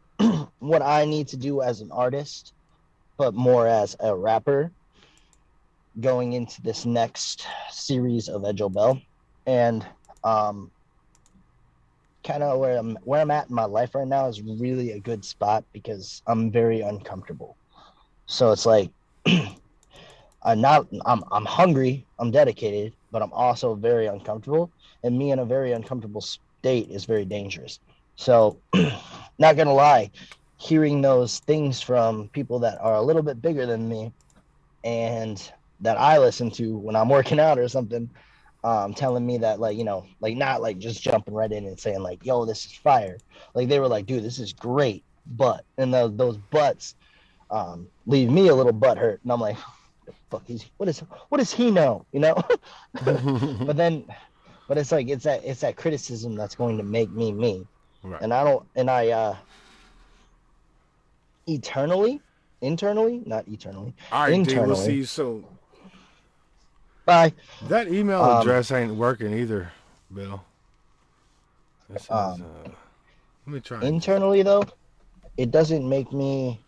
what I need to do as an artist, but more as a rapper going into this next series of Edjo Bell. And kind of where I'm at in my life right now is really a good spot because I'm very uncomfortable. So it's like I'm hungry, I'm dedicated, but I'm also very uncomfortable. And me in a very uncomfortable state is very dangerous. So not gonna lie, hearing those things from people that are a little bit bigger than me and that I listen to when I'm working out or something, telling me that like not like just jumping right in and saying like, yo, this is fire. Like they were like, dude, this is great, but and those butts leave me a little butt hurt, and I'm like, fuck, what does he know, but it's like it's that criticism that's going to make me me. Right. And I internally, not eternally, All right, D, we'll internally. see you soon. Bye. That email address ain't working either, Bill. This is, let me try. Internally though, it doesn't make me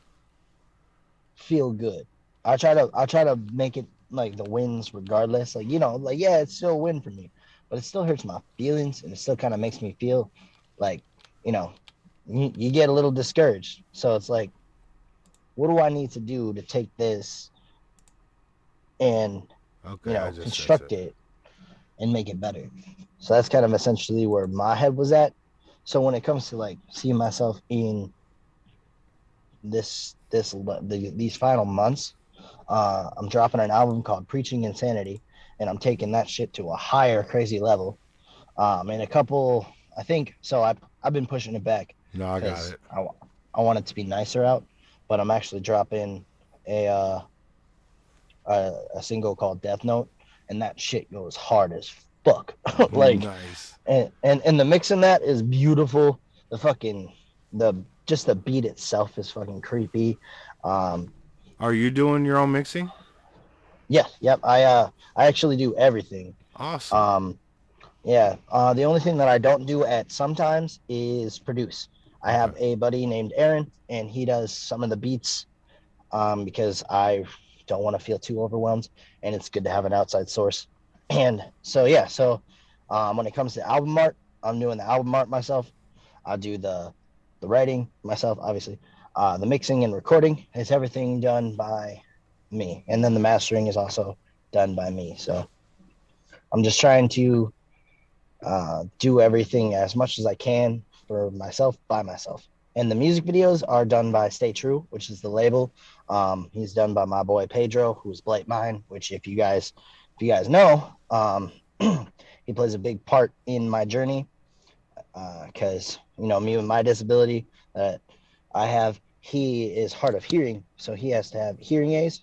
feel good. I try to make it like the wins regardless. Like, yeah, it's still a win for me, but it still hurts my feelings, and it still kind of makes me feel like, you get a little discouraged. So it's like, what do I need to do to take this and construct it and make it better? So that's kind of essentially where my head was at. So when it comes to like seeing myself in these final months, I'm dropping an album called Preaching Insanity, and I'm taking that shit to a higher crazy level. And a couple, I think, so I've been pushing it back. No, I got it. I want it to be nicer out, but I'm actually dropping a single called Death Note, and that shit goes hard as fuck. Like, nice. And the mix in that is beautiful. Just the beat itself is fucking creepy. Are you doing your own mixing? Yeah, yep. I actually do everything. Awesome. Yeah. The only thing that I don't do at sometimes is produce. I have a buddy named Aaron, and he does some of the beats because I don't want to feel too overwhelmed, and it's good to have an outside source. And so, yeah. So when it comes to album art, I'm doing the album art myself. I do the writing myself, obviously. The mixing and recording is everything done by me. And then the mastering is also done by me. So I'm just trying to do everything as much as I can for myself by myself. And the music videos are done by Stay True, which is the label. He's done by my boy Pedro, who's Blight Mine, which if you guys know, he plays a big part in my journey. Because me with my disability that I have, he is hard of hearing, so he has to have hearing aids.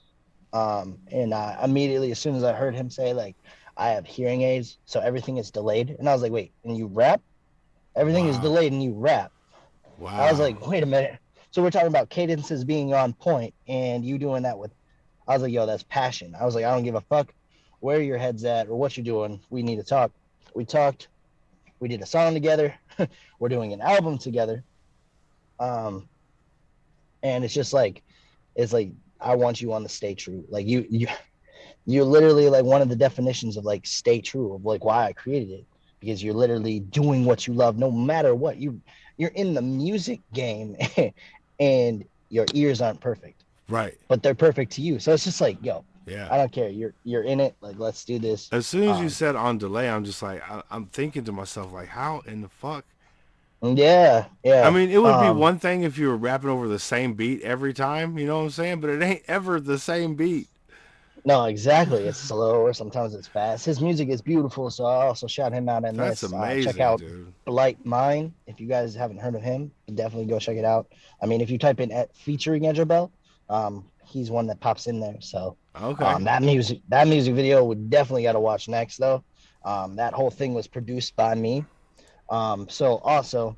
And immediately, as soon as I heard him say like, I have hearing aids, so everything is delayed, and I was like, wait, and you rap? Everything is delayed, and you rap. Wow. I was like, wait a minute. So we're talking about cadences being on point, and you doing that with. I was like, yo, that's passion. I was like, I don't give a fuck where your head's at or what you're doing. We need to talk. We talked. We did a song together. We're doing an album together. And it's just like, I want you on the Stay True. Like you're literally like one of the definitions of like stay true, of like why I created it. because you're literally doing what you love, no matter what. You're in the music game, and your ears aren't perfect, Right. but they're perfect to you. So it's just like, yo, Yeah. I don't care. You're in it. Like, let's do this. As soon as you said on delay, I'm just like, I'm thinking to myself, like, how in the fuck? Yeah, I yeah. mean, it would be one thing if you were rapping over the same beat every time, you know what I'm saying? But it ain't ever the same beat. No, exactly. It's slower. Sometimes it's fast. His music is beautiful, so I also shout him out in That's this. Check amazing, out dude. Blight Mine. If you guys haven't heard of him, definitely go check it out. I mean, if you type in featuring Edjo, he's one that pops in there. So Okay. that music video would definitely got to watch next though. That whole thing was produced by me. So also,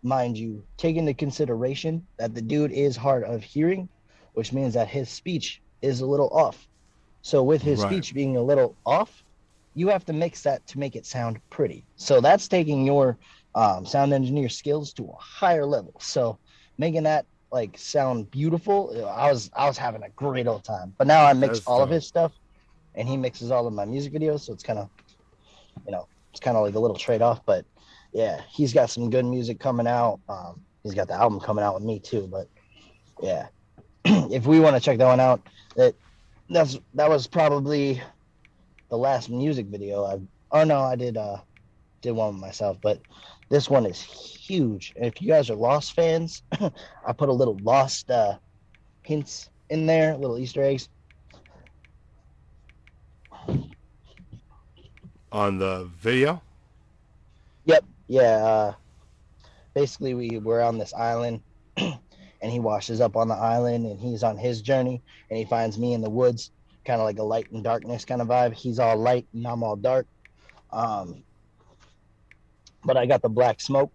mind you, take into consideration that the dude is hard of hearing, which means that his speech is a little off. So with his Right. speech being a little off, you have to mix that to make it sound pretty. So that's taking your sound engineer skills to a higher level. So making that like sound beautiful, I was having a great old time. But now I mix That's all of dope. his stuff, and he mixes all of my music videos. So it's kind of, it's kind of like a little trade off. But yeah, he's got some good music coming out. He's got the album coming out with me too. But yeah, if we want to check that one out, that was probably the last music video I did one with myself, but this one is huge. And if you guys are Lost fans, I put a little Lost hints in there, little Easter eggs. On the video? Yep, yeah. Basically, we were on this island, and he washes up on the island, and he's on his journey, and he finds me in the woods, kind of like a light and darkness kind of vibe. He's all light, and I'm all dark. But I got the black smoke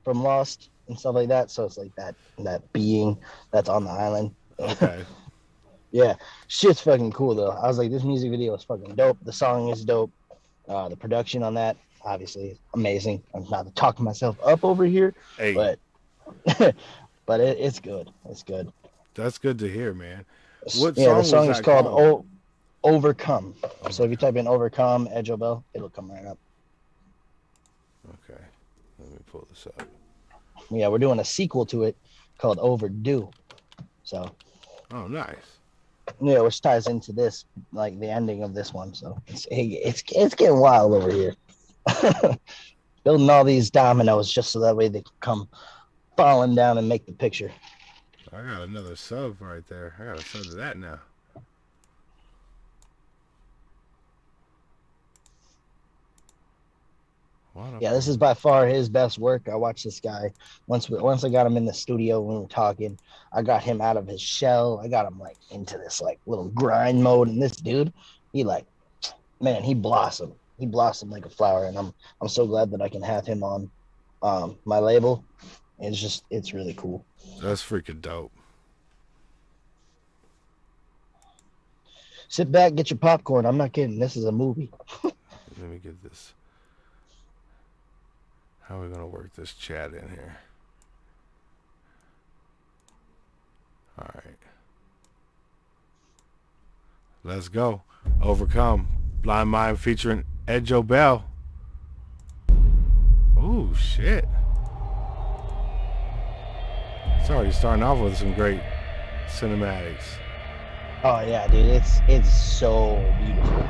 from Lost and stuff like that, so it's like that being that's on the island. Okay. Yeah, shit's fucking cool though. I was like, this music video is fucking dope. The song is dope. The production on that, obviously, amazing. I'm not talking myself up over here, Hey, but but it's good. It's good. that's good to hear, man. What Yeah, the song song was is that called Overcome. So if you type in Overcome, Edjo, it'll come right up. Okay. Let me pull this up. Yeah, we're doing a sequel to it called Overdue. So Oh, nice. yeah, which ties into this, like the ending of this one. So it's getting wild over here. Building all these dominoes just so that way they can come falling down and make the picture. I got another sub right there. I got a sub to that now. Yeah, this is by far his best work. I watched this guy once I got him in the studio when we were talking. I got him out of his shell. I got him like into this like little grind mode, and this dude, he like, man, he blossomed. He blossomed like a flower, and I'm so glad that I can have him on my label. It's really cool. That's freaking dope. Sit back, get your popcorn. I'm not kidding. This is a movie. Let me get this. How are we going to work this chat in here? All right. Let's go. Overcome. Blind Mind featuring Edjo. Ooh, shit. It's already starting off with some great cinematics. Oh yeah, dude, it's so beautiful.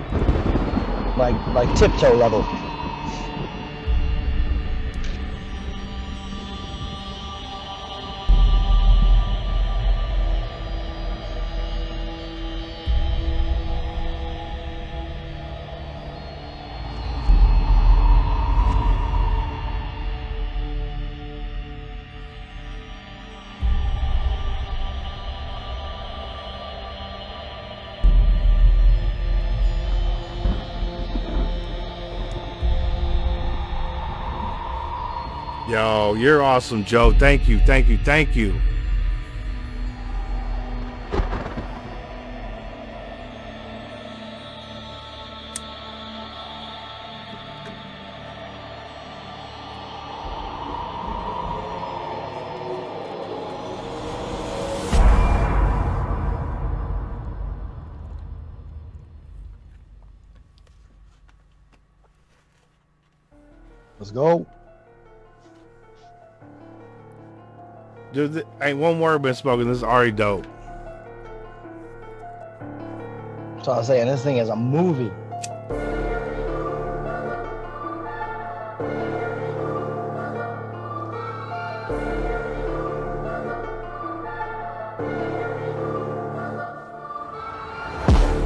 Like tiptoe level. Yo, you're awesome, Joe. Thank you, thank you, thank you. Let's go. Dude, ain't one word been spoken. This is already dope. So I was saying, this thing is a movie.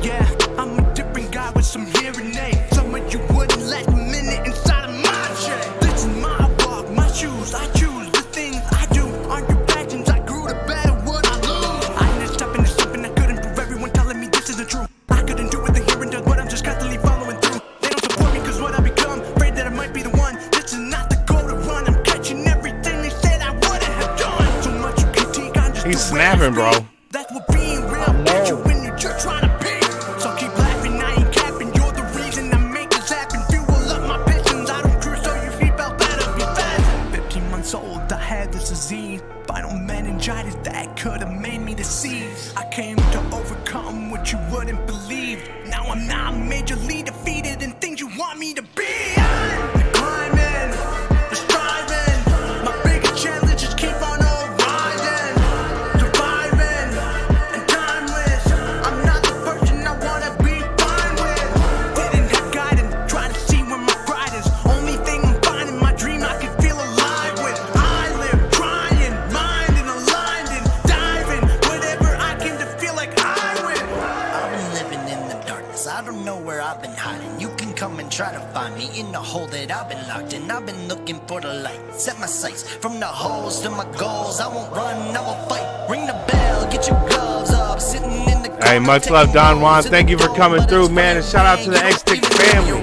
Yeah, I'm a different guy with some hearing aids. Someone you wouldn't let a minute inside of my shade. This is my walk, my shoes. I choose the things I do. Aren't your passions? I grew to better what I lose. I ended up into something I couldn't prove. Everyone telling me this isn't true. I couldn't do it the here and does, but I'm just constantly following through. They don't support me cause what I become. Afraid that I might be the one. This is not the goal to run. I'm catching everything they said I wouldn't have done. So much you critique, I'm just He's snapping, bro. That's what being real gets you when you're just trying to be. So keep laughing, I ain't capping. You're the reason I make this happen. Fuel up my passions. I don't cruise, so your seatbelt better be fast. 15 months old, I had this disease. Final meningitis that could have made me deceased. I came to overcome what you wouldn't believe. Now I'm not majorly defeated in things you want me to be. I'm climbing, the striving. My biggest challenge is keep on rising. Surviving and timeless. I'm not the person I wanna be fine with. Didn't have guidance, try to see where my pride is. Only thing I'm finding, my dream I can feel alive with. I live trying, mind and aligned and diving. Whatever I can to feel like I win. I've been living in the darkness, I don't know where I've been hiding. You can come and try to find me in the hole that I've been locked in. I've been looking for the light, set my sights from the holes to my goals. I won't run, I will fight. Ring the bell, get your gloves up, sitting in the corner. Hey, much love, Don Juan. Thank you for coming through, man. And shout out to the X-Stick family.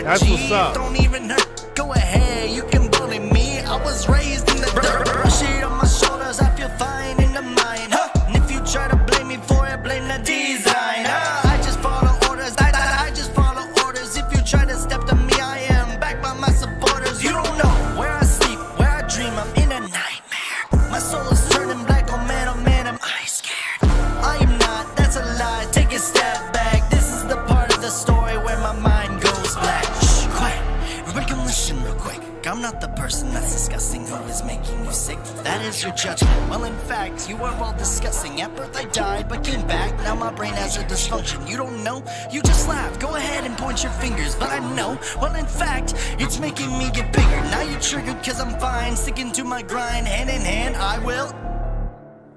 That's what's up. Don't even hurt. Go ahead, you can bully me. I was raised in the dirt. Shit on my shoulders, I feel fine in the mind. And if you try to blame me for it, blame the design. I just follow orders. I just follow orders. If you try to step to me, I am backed by my supporters. You don't know where I sleep, where I dream. I'm in a nightmare. My soul is turning black. Oh man, am I scared? I am not. That's a lie. Take a step back. This is the part of the story where my mind goes black. Shh, quiet. Everybody come listen real quick. I'm not the person that's discussing who is making you sick. That is your judgment. Well, in fact, you are all discussing. At birth I died, but came back. Now my brain has a dysfunction. You don't know? You just laugh. Go ahead and point your fingers. But I know. Well, in fact, it's making me get bigger. Now you're triggered cause I'm fine. Sticking to my grind. Hand in hand, I will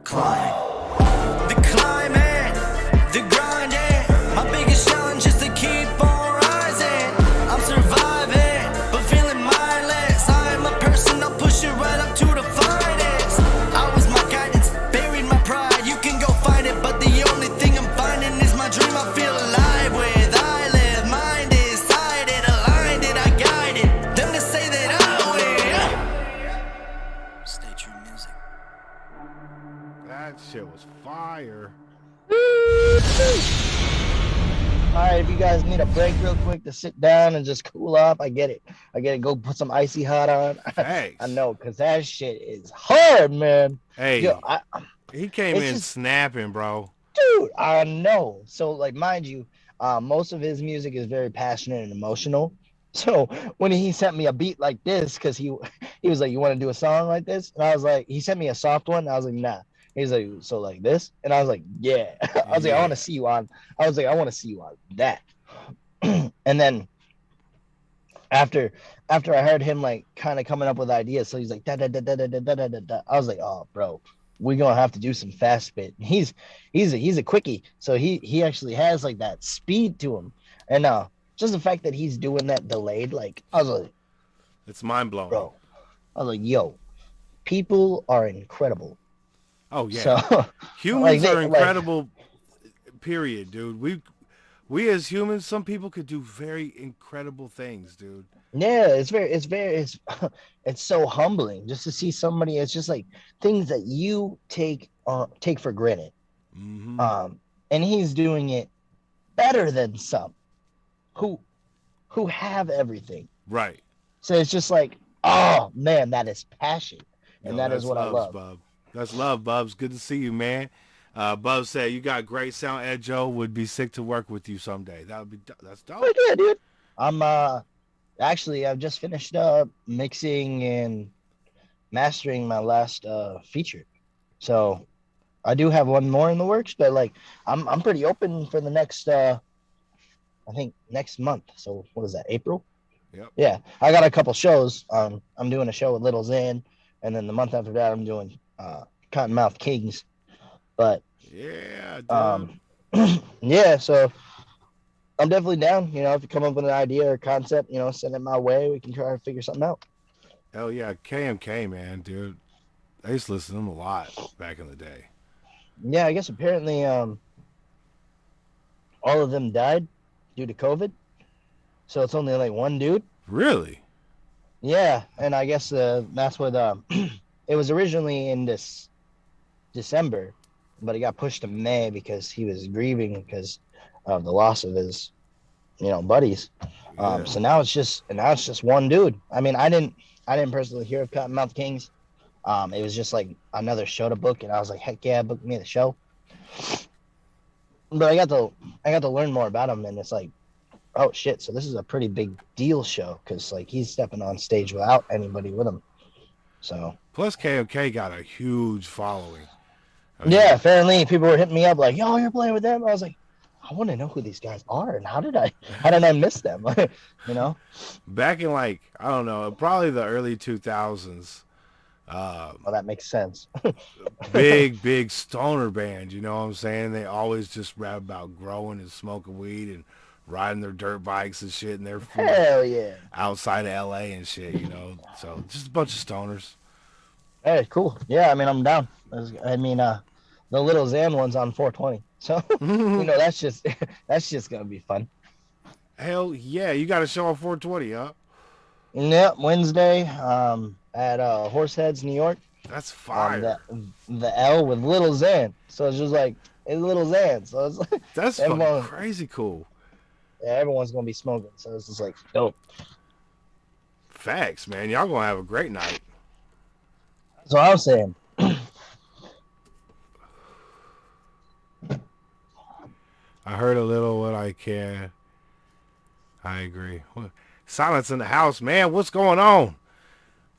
climb. The climbing, the grinding. My biggest challenge is to keep on rising. I'm surviving, but feeling mindless. I am a person, I'll push it right up to the finest. I was my guidance, buried my pride. You can go find it, but the only thing I'm finding is my dream I feel alive with. I live, mind decided, aligned it, I guided. Them to say that I win. Stay true music. That shit was fire. All right, if you guys need a break real quick to sit down and just cool off, I get it. Go put some icy hot on. Thanks. I know, because that shit is hard, man. Hey, Yo, he came it's in just- snapping, bro. dude, I know. So, like, mind you, most of his music is very passionate and emotional. So when he sent me a beat like this, because he was like, you want to do a song like this? And I was like, he sent me a soft one. And I was like, nah. He's like, so like this? And I was like, yeah. I was like, I want to see you on. I was like, I want to see you on that. And then after I heard him like kind of coming up with ideas, so he's like, da da da da da da da da da. I was like, oh, bro, we're gonna have to do some fast spit. He's a quickie, so he actually has like that speed to him, and just the fact that he's doing that delayed, like I was like, It's mind blowing. bro, I was like, yo, people are incredible. Oh yeah, So humans like, are incredible. Period, dude. We as humans, some people could do very incredible things, dude. yeah, it's so humbling just to see somebody. It's just like things that you take for granted. Mm-hmm. And he's doing it better than some who have everything. Right. So it's just like, oh man, that is passion, and Yo, that is that's what I loves, love. Bub. That's love, Bubs. Good to see you, man. Bub said you got great sound. Edjo would be sick to work with you someday. That's dope. But yeah, dude, I'm Actually, I've just finished mixing and mastering my last feature. So I do have one more in the works, but like I'm pretty open for the next I think next month. So what is that, April? Yep. Yeah, I got a couple shows. I'm doing a show with Little Xan, and then the month after that I'm doing Cottonmouth Kings. But Yeah, dude. um yeah, so I'm definitely down. You know, if you come up with an idea or concept, you know, send it my way. We can try to figure something out. Hell yeah, KMK, man, dude. I used to listen to them a lot back in the day. Yeah, I guess apparently all of them died due to COVID. So it's only like one dude. Really? Yeah, and I guess that's what it was originally in this December, but it got pushed to May because he was grieving because of the loss of his, you know, buddies. Yeah. So now it's just one dude. I mean, I didn't personally hear of Cottonmouth Kings. It was just like another show to book, and I was like, heck yeah, book me the show. But I got to learn more about him, and it's like, oh shit, so this is a pretty big deal show because like he's stepping on stage without anybody with him. So Plus, KMK got a huge following. I mean, yeah, apparently people were hitting me up like, yo, you're playing with them. I was like, I want to know who these guys are and how did I miss them? You know? back in like, I don't know, probably the early 2000s, Well, that makes sense. big stoner band, you know what I'm saying? They always just rap about growing and smoking weed and riding their dirt bikes and shit, and they're from like Hell yeah. outside of LA and shit, you know? So just a bunch of stoners. Hey, cool. Yeah, I mean, I'm down. I mean, the Little Xan one's on 420. So, you know, that's just gonna be fun. Hell yeah, you got a show on 420, huh? Yeah, Wednesday, at Horseheads, New York. That's fire. The L with Little Xan. So it's just like it's Little Xan. So it's like That's fucking everyone, crazy cool. yeah, everyone's gonna be smoking. So it's just like dope. Facts, man. Y'all gonna have a great night. So I was saying, I heard a little what I can. I agree. Silence in the house, man. What's going on?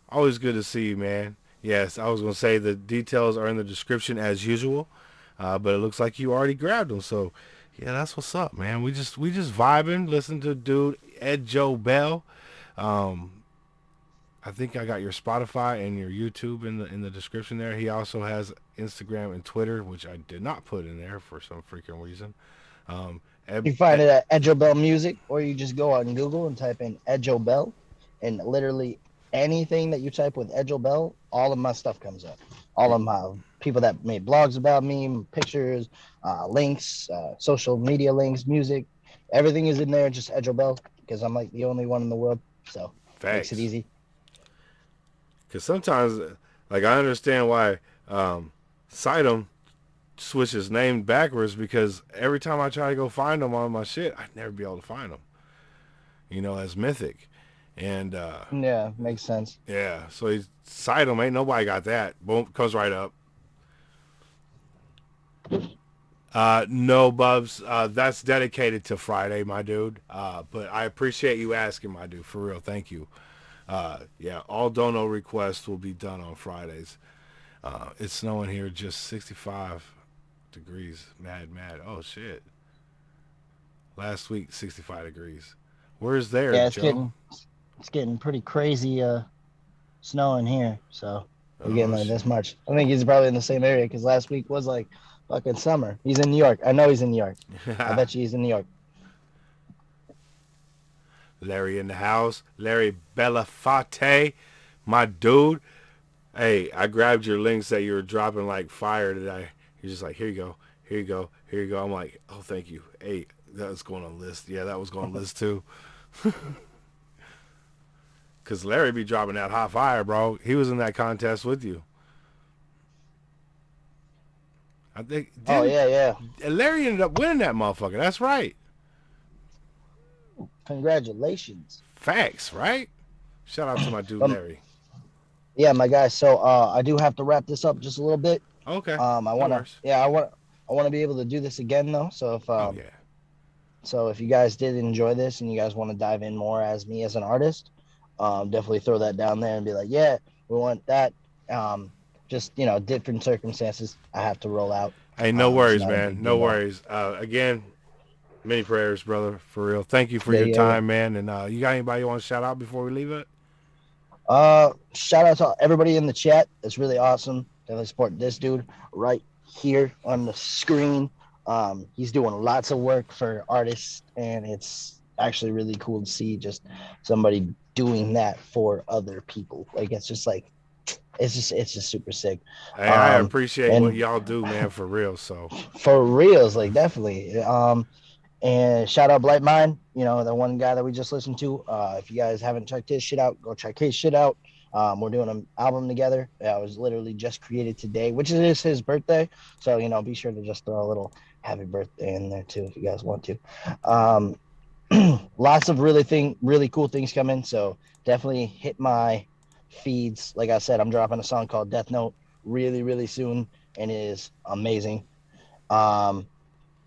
Always good to see you, man. Yes, I was gonna say the details are in the description as usual, but it looks like you already grabbed them. So, yeah, that's what's up, man. We just vibing, listen to dude Edjo Bell. Um, I think I got your Spotify and your YouTube in the description there. He also has Instagram and Twitter, which I did not put in there for some freaking reason. Um, you find it at Edjo Bell Music, or you just go on Google and type in Edjo Bell, and literally anything that you type with Edjo Bell, all of my stuff comes up. All of my people that made blogs about me, pictures, links, social media links, music, everything is in there. Just Edjo Bell, because I'm like the only one in the world, so Facts. makes it easy. Because sometimes, like, I understand why Sidem switches name backwards, because every time I try to go find them on my shit, I'd never be able to find them, you know, as Mythic. And, Yeah, makes sense. yeah, so he's Sidem, ain't nobody got that. Boom, comes right up. No, Bubs, that's dedicated to Friday, my dude. But I appreciate you asking, my dude, for real. Thank you. Yeah, all dono requests will be done on Fridays. It's snowing here, just 65 degrees. Mad. Oh, shit. Last week, 65 degrees. Where's there, Yeah, Joe? it's getting pretty crazy snowing here. So we're Oh, getting like shit. this much. I think he's probably in the same area because last week was like fucking summer. He's in New York. I know he's in New York. I bet you he's in New York. Larry in the house. Larry Belafonte, my dude. Hey, I grabbed your links that you were dropping like fire today. You're just like, here you go, here you go, here you go. I'm like, oh, thank you. Hey, that was going on list. Yeah, that was going on list too. Because Larry be dropping that hot fire, bro. He was in that contest with you. I think. Oh yeah, yeah. Larry ended up winning that motherfucker. That's right. Congratulations. Facts, right? Shout out to my dude Larry. Yeah, my guy. So I do have to wrap this up just a little bit. Okay. I No wanna worries. yeah, I wanna be able to do this again though. So if Oh yeah. So if you guys did enjoy this and you guys want to dive in more as me as an artist, definitely throw that down there and be like, yeah, we want that. Just different circumstances I have to roll out. Hey, no It's worries, not a man. big No deal. worries. Again, many prayers, brother, for real. Thank you for Yeah, your yeah, time, man. And you got anybody you want to shout out before we leave it? Shout out to everybody in the chat. It's really awesome. Definitely support this dude right here on the screen. He's doing lots of work for artists, and it's actually really cool to see just somebody doing that for other people. Like it's just super sick. Hey, I appreciate what And y'all do, man, for real. So for reals, like definitely. And shout out Blight Mind, the one guy that we just listened to. If you guys haven't checked his shit out, go check his shit out. We're doing an album together. It was literally just created today, which is his birthday. So, be sure to just throw a little happy birthday in there too if you guys want to. Lots of really cool things coming. So definitely hit my feeds. Like I said, I'm dropping a song called Death Note really, really soon, and it is amazing. And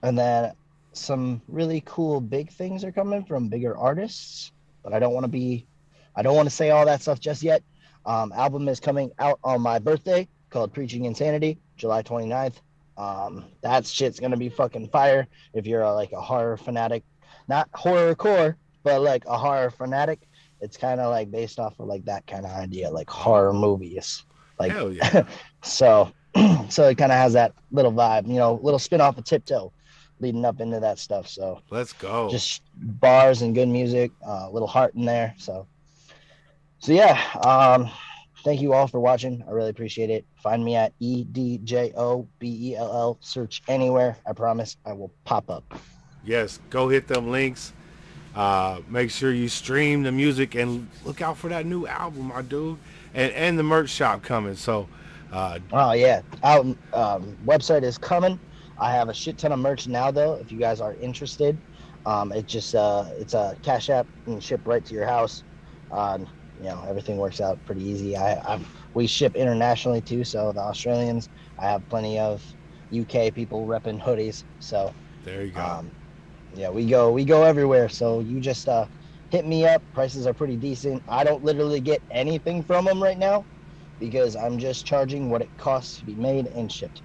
then some really cool big things are coming from bigger artists, but I don't want to say all that stuff just yet. Album is coming out on my birthday called Preaching Insanity, July 29th. That shit's gonna be fucking fire if you're like a horror fanatic, not horrorcore, but like a horror fanatic. It's kind of like based off of like that kind of idea, like horror movies. Like, hell yeah. so it kind of has that little vibe, little spin off of Tiptoe leading up into that stuff. So Let's go. just bars and good music, little heart in there. So yeah. Thank you all for watching. I really appreciate it. Find me at EDJOBELL. Search anywhere. I promise I will pop up. Yes, go hit them links. Make sure you stream the music and look out for that new album, my dude, and the merch shop coming. So, Oh yeah, out. Website is coming. I have a shit ton of merch now though. If you guys are interested, it's a Cash App and ship right to your house. Everything works out pretty easy. We ship internationally too, so the Australians. I have plenty of UK people repping hoodies. So there you go. Yeah, we go everywhere. So you just hit me up. Prices are pretty decent. I don't literally get anything from them right now because I'm just charging what it costs to be made and shipped.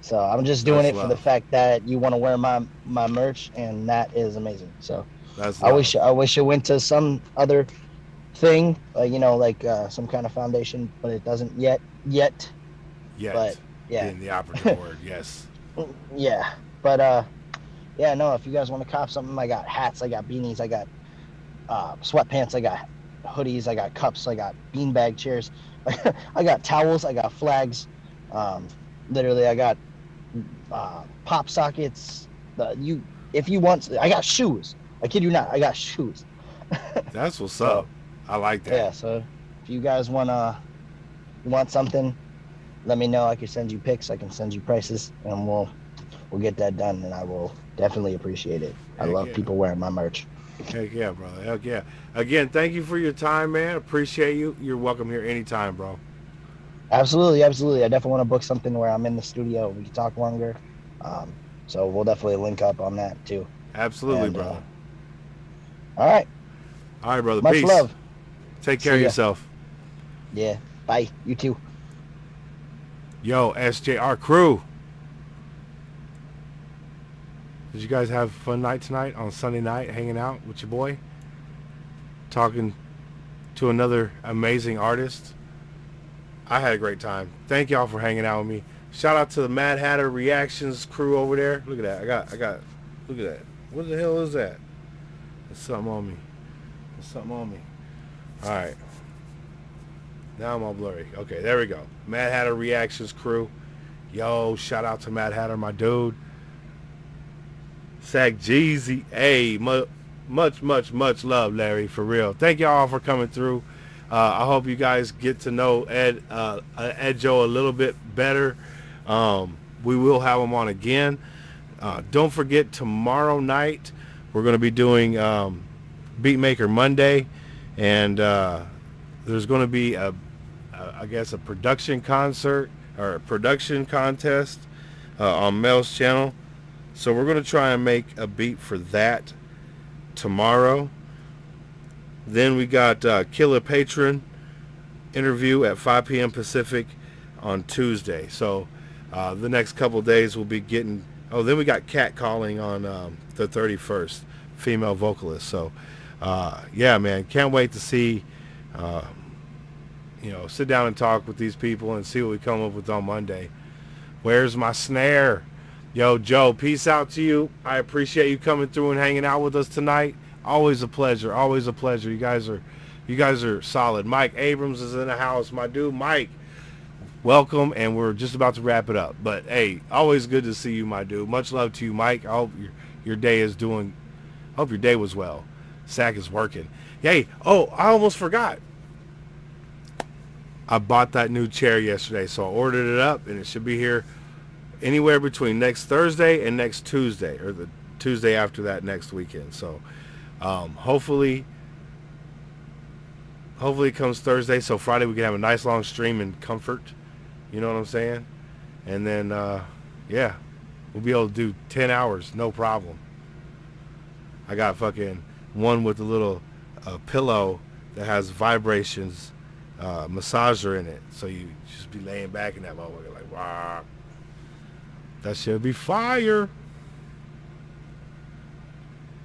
So I'm just doing it for the fact that you want to wear my merch, and that is amazing. So I wish it went to some other thing, like some kind of foundation, but it doesn't yet. But yeah, in the operative word, yes. Yeah, but yeah, no. If you guys want to cop something, I got hats, I got beanies, I got sweatpants, I got hoodies, I got cups, I got beanbag chairs, I got towels, I got flags. Literally, I got pop sockets. If you want, I got shoes. I kid you not, I got shoes. That's what's up. I like that. Yeah. So if you guys want something, let me know. I can send you pics. I can send you prices, and we'll get that done. And I will definitely appreciate it. I love people wearing my merch. Heck yeah, brother. Heck yeah. Again, thank you for your time, man. Appreciate you. You're welcome here anytime, bro. Absolutely. I definitely want to book something where I'm in the studio. We can talk longer. So we'll definitely link up on that too. Absolutely, brother. All right. All right, brother. Much Peace. love. Take care of yourself. Yeah. Bye. You too. Yo, SJR crew. Did you guys have a fun night tonight on Sunday night, hanging out with your boy? Talking to another amazing artist? I had a great time. Thank y'all for hanging out with me. Shout out to the Mad Hatter Reactions crew over there. Look at that. I got, look at that. What the hell is that? There's something on me. All right. Now I'm all blurry. Okay, there we go. Mad Hatter Reactions crew. Yo, shout out to Mad Hatter, my dude. Sack Jeezy. Hey, much love, Larry, for real. Thank y'all for coming through. I hope you guys get to know Edjo a little bit better. We will have him on again. Don't forget, tomorrow night we're going to be doing Beatmaker Monday, and there's going to be I guess a production concert or a production contest on Mel's channel. So we're going to try and make a beat for that tomorrow. Then we got Killer Patron interview at 5 p.m. Pacific on Tuesday. So the next couple days we'll be getting... Oh, then we got Cat Calling on the 31st, female vocalist. So, yeah, man, can't wait to see, sit down and talk with these people and see what we come up with on Monday. Where's my snare? Yo, Joe, peace out to you. I appreciate you coming through and hanging out with us tonight. Always a pleasure. Always a pleasure. You guys are solid. Mike Abrams is in the house. My dude, Mike, welcome. And we're just about to wrap it up. But, hey, always good to see you, my dude. Much love to you, Mike. I hope your day is doing... I hope your day was well. Sack is working. Hey, oh, I almost forgot. I bought that new chair yesterday, so I ordered it up, and it should be here anywhere between next Thursday and next Tuesday, or the Tuesday after that next weekend. So hopefully it comes Thursday, so Friday we can have a nice long stream in comfort. You know what I'm saying? And then, yeah, we'll be able to do 10 hours, no problem. I got fucking one with a little pillow that has vibrations, massager in it. So you just be laying back in that motherfucker like, wow. That should be fire.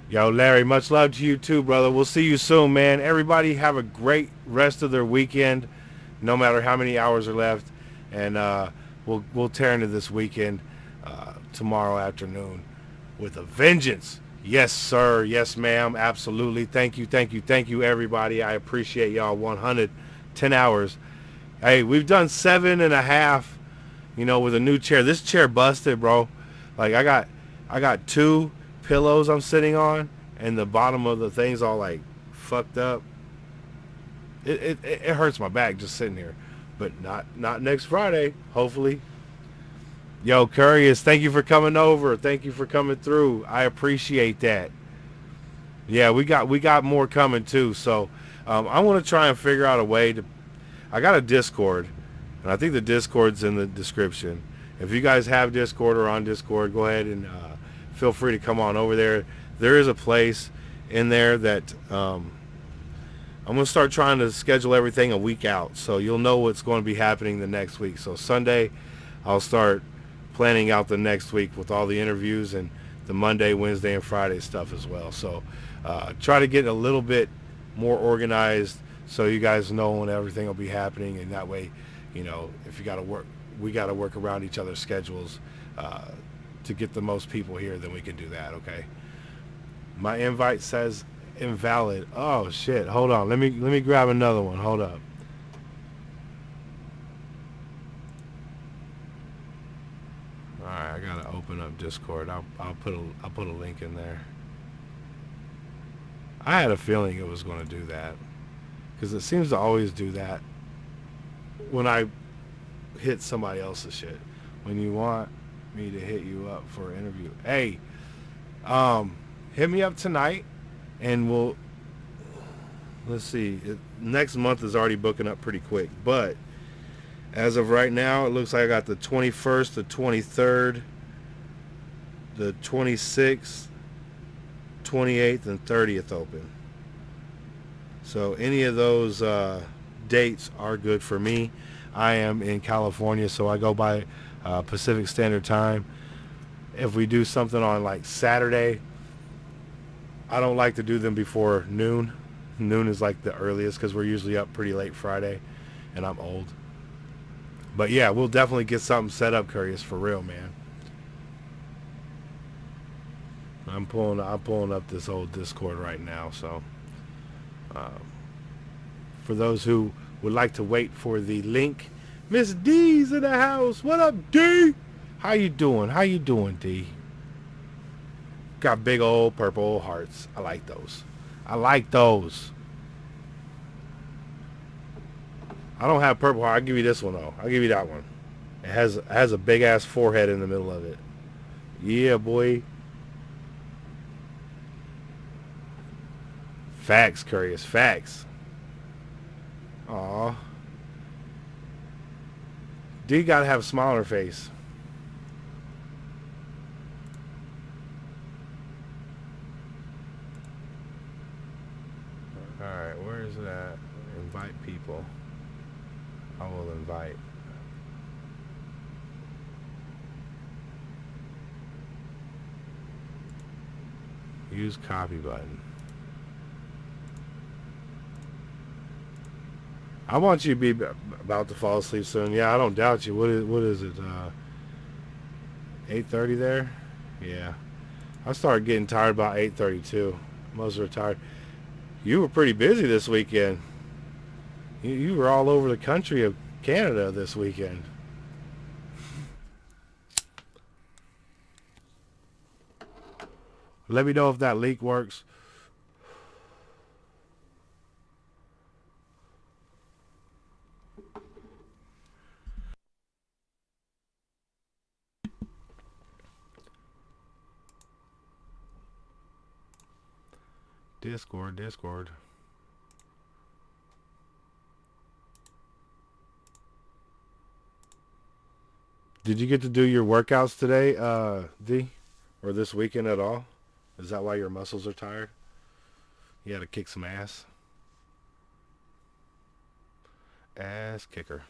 Yo, Larry, much love to you too, brother. We'll see you soon, man. Everybody have a great rest of their weekend, no matter how many hours are left. And we'll tear into this weekend tomorrow afternoon with a vengeance. Yes, sir. Yes, ma'am. Absolutely. Thank you, everybody. I appreciate y'all 110 hours. Hey, we've done 7.5, with a new chair. This chair busted, bro. Like, I got 2 pillows I'm sitting on, and the bottom of the thing's all, like, fucked up. It hurts my back just sitting here. But not next Friday, hopefully. Yo, Curious, thank you for coming over. Thank you for coming through. I appreciate that. Yeah, we got more coming too. So I want to try and figure out a way to... I got a Discord, and I think the Discord's in the description. If you guys have Discord or on Discord, go ahead and feel free to come on over there. There is a place in there that I'm going to start trying to schedule everything a week out, so you'll know what's going to be happening the next week. So Sunday, I'll start planning out the next week with all the interviews and the Monday, Wednesday, and Friday stuff as well. So try to get a little bit more organized so you guys know when everything will be happening, and that way, if you got to work, we got to work around each other's schedules to get the most people here, then we can do that, okay? My invite says invalid. Oh, shit. Hold on. Let me grab another one. Hold up. Alright, I gotta open up Discord. I'll put a link in there. I had a feeling it was going to do that, because it seems to always do that when I hit somebody else's shit. When you want me to hit you up for an interview, hey, hit me up tonight, and let's see. Next month is already booking up pretty quick, but as of right now, it looks like I got the 21st, the 23rd, the 26th, 28th, and 30th open. So any of those dates are good for me. I am in California, so I go by Pacific Standard Time. If we do something on like Saturday, I don't like to do them before noon. Noon is like the earliest, because we're usually up pretty late Friday, and I'm old. But yeah, we'll definitely get something set up, Curious, for real, man. I'm pulling up this old Discord right now, so for those who would like to wait for the link, Miss D's in the house. What up, D? How you doing, D? Got big old purple hearts. I like those. I don't have purple heart. I'll give you this one, though. I'll give you that one. It has a big ass forehead in the middle of it. Yeah, boy. Facts, Curious. Facts. Aw. D gotta have a smile on her face. I will invite. Use copy button. I want you to be about to fall asleep soon. Yeah, I don't doubt you. What is it? 8:30 there? Yeah. I started getting tired about 8:32. Most are tired. You were pretty busy this weekend. You were all over the country of Canada this weekend. Let me know if that leak works. Discord. Did you get to do your workouts today, D? Or this weekend at all? Is that why your muscles are tired? You had to kick some ass? Ass kicker.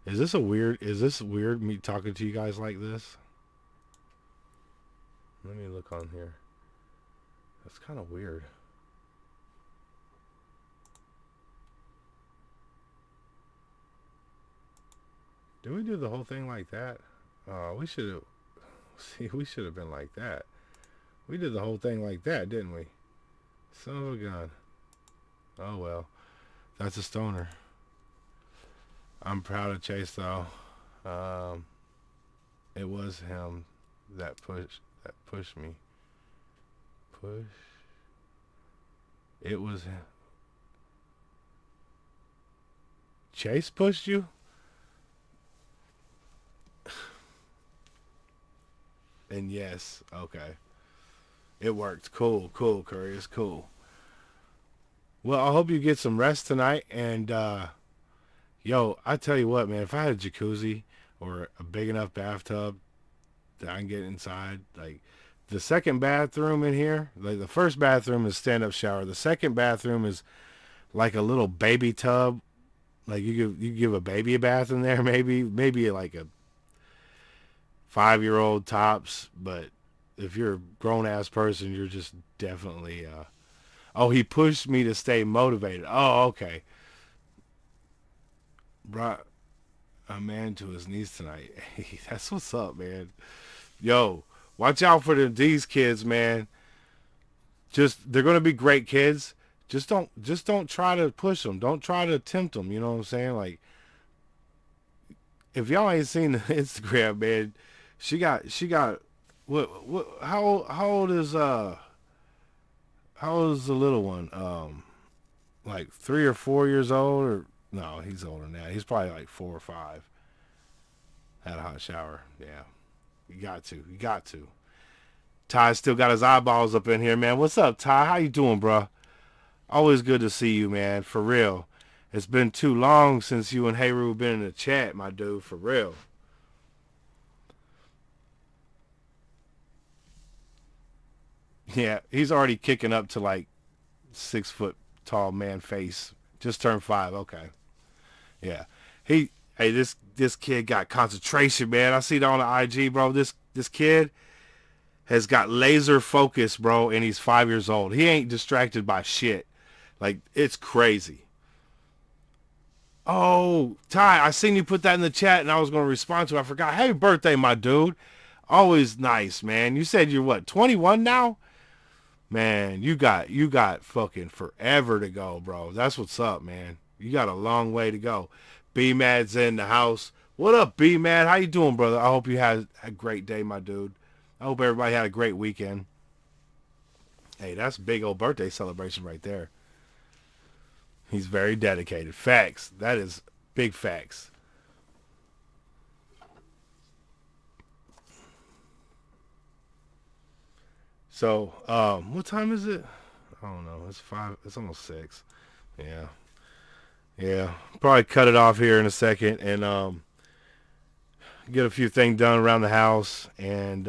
Is this weird me talking to you guys like this? Let me look on here. That's kind of weird. Did we do the whole thing like that? We should have. See, we should have been like that. We did the whole thing like that, didn't we? Son of a gun. Oh well. That's a stoner. I'm proud of Chase though. It was him that pushed me. It was him. Chase pushed you? And yes, okay. It worked. Cool, Curry. It's cool. Well, I hope you get some rest tonight. And, yo, I tell you what, man, if I had a jacuzzi or a big enough bathtub that I can get inside, like, the second bathroom in here, like, the first bathroom is stand-up shower. The second bathroom is like a little baby tub. Like, you give a baby a bath in there, maybe like a 5-year-old tops, but if you're a grown-ass person, you're just definitely, oh, he pushed me to stay motivated. Oh, okay. Brought a man to his knees tonight. Hey, that's what's up, man. Yo, watch out for these kids, man. They're going to be great kids. Just don't try to push them. Don't try to tempt them. You know what I'm saying? Like, if y'all ain't seen the Instagram, man, she got what how old is the little one? Like 3 or 4 years old, or no, he's older than that. He's probably like 4 or 5. Had a hot shower. Yeah. You got to. Ty still got his eyeballs up in here, man. What's up, Ty? How you doing, bro? Always good to see you, man. For real. It's been too long since you and Hayru been in the chat, my dude. For real. Yeah, he's already kicking up to like 6 foot tall man face. Just turned 5. Okay. Yeah. Hey, this kid got concentration, man. I see it on the IG, bro. This kid has got laser focus, bro, and he's 5 years old. He ain't distracted by shit. Like, it's crazy. Oh, Ty, I seen you put that in the chat, and I was going to respond to it. I forgot. Happy birthday, my dude. Always nice, man. You said you're what, 21 now? Man, you got fucking forever to go, bro. That's what's up, man. You got a long way to go. B-Mad's in the house. What up, B-Mad? How you doing, brother? I hope you had a great day, my dude. I hope everybody had a great weekend. Hey, that's a big old birthday celebration right there. He's very dedicated. Facts. That is big facts. So, what time is it? I don't know. It's 5. It's almost 6. Yeah. Probably cut it off here in a second and get a few things done around the house and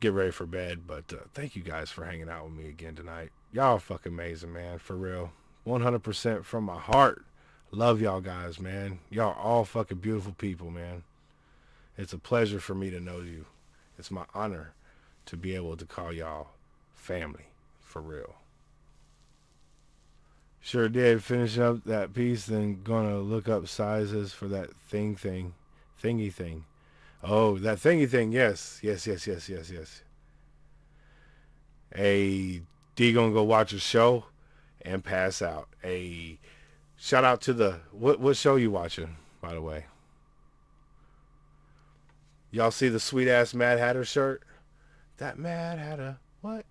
get ready for bed. But thank you guys for hanging out with me again tonight. Y'all are fucking amazing, man. For real. 100% from my heart. Love y'all guys, man. Y'all all fucking beautiful people, man. It's a pleasure for me to know you. It's my honor to be able to call y'all family, for real. Sure did. Finish up that piece, then gonna look up sizes for that thingy thing. Oh, that thingy thing. Yes. A D gonna go watch a show and pass out. A shout out to the what show you watching, by the way? Y'all see the sweet ass Mad Hatter shirt? That Mad Hatter. What?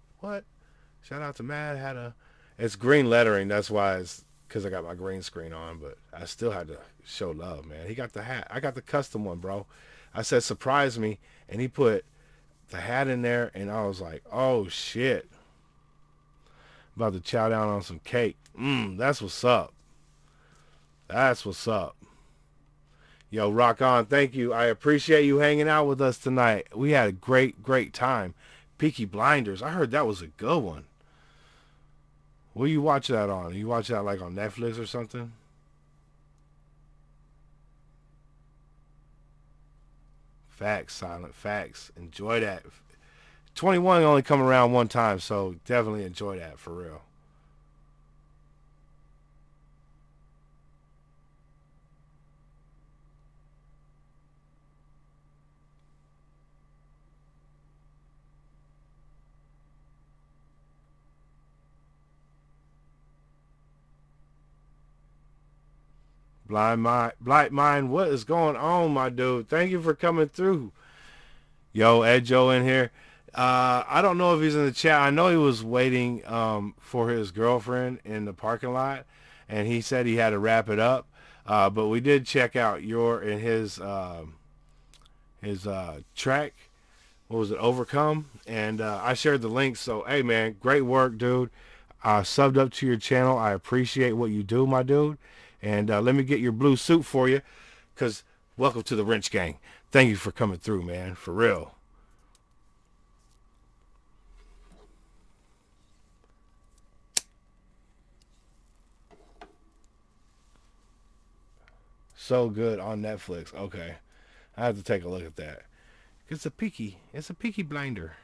Shout out to Mad Hatter. It's green lettering. That's why it's because I got my green screen on, but I still had to show love, man. He got the hat. I got the custom one, bro. I said surprise me, and he put the hat in there, and I was like, oh shit. About to chow down on some cake. That's what's up. That's what's up. Yo, rock on. Thank you. I appreciate you hanging out with us tonight. We had a great time. Peaky Blinders. I heard that was a good one. Where you watch that on? You watch that like on Netflix or something? Facts, silent facts. Enjoy that. 21 only come around one time, so definitely enjoy that for real. Blight Mind, what is going on, my dude? Thank you for coming through. Yo, Edjo in here. I don't know if he's in the chat. I know he was waiting for his girlfriend in the parking lot, and he said he had to wrap it up. But we did check out his track. What was it? Overcome. And I shared the link. So, hey, man, great work, dude. I subbed up to your channel. I appreciate what you do, my dude. And let me get your blue suit for you, because welcome to the Wrench Gang. Thank you for coming through, man. For real. So good on Netflix. Okay. I have to take a look at that. It's a Peaky Blinder.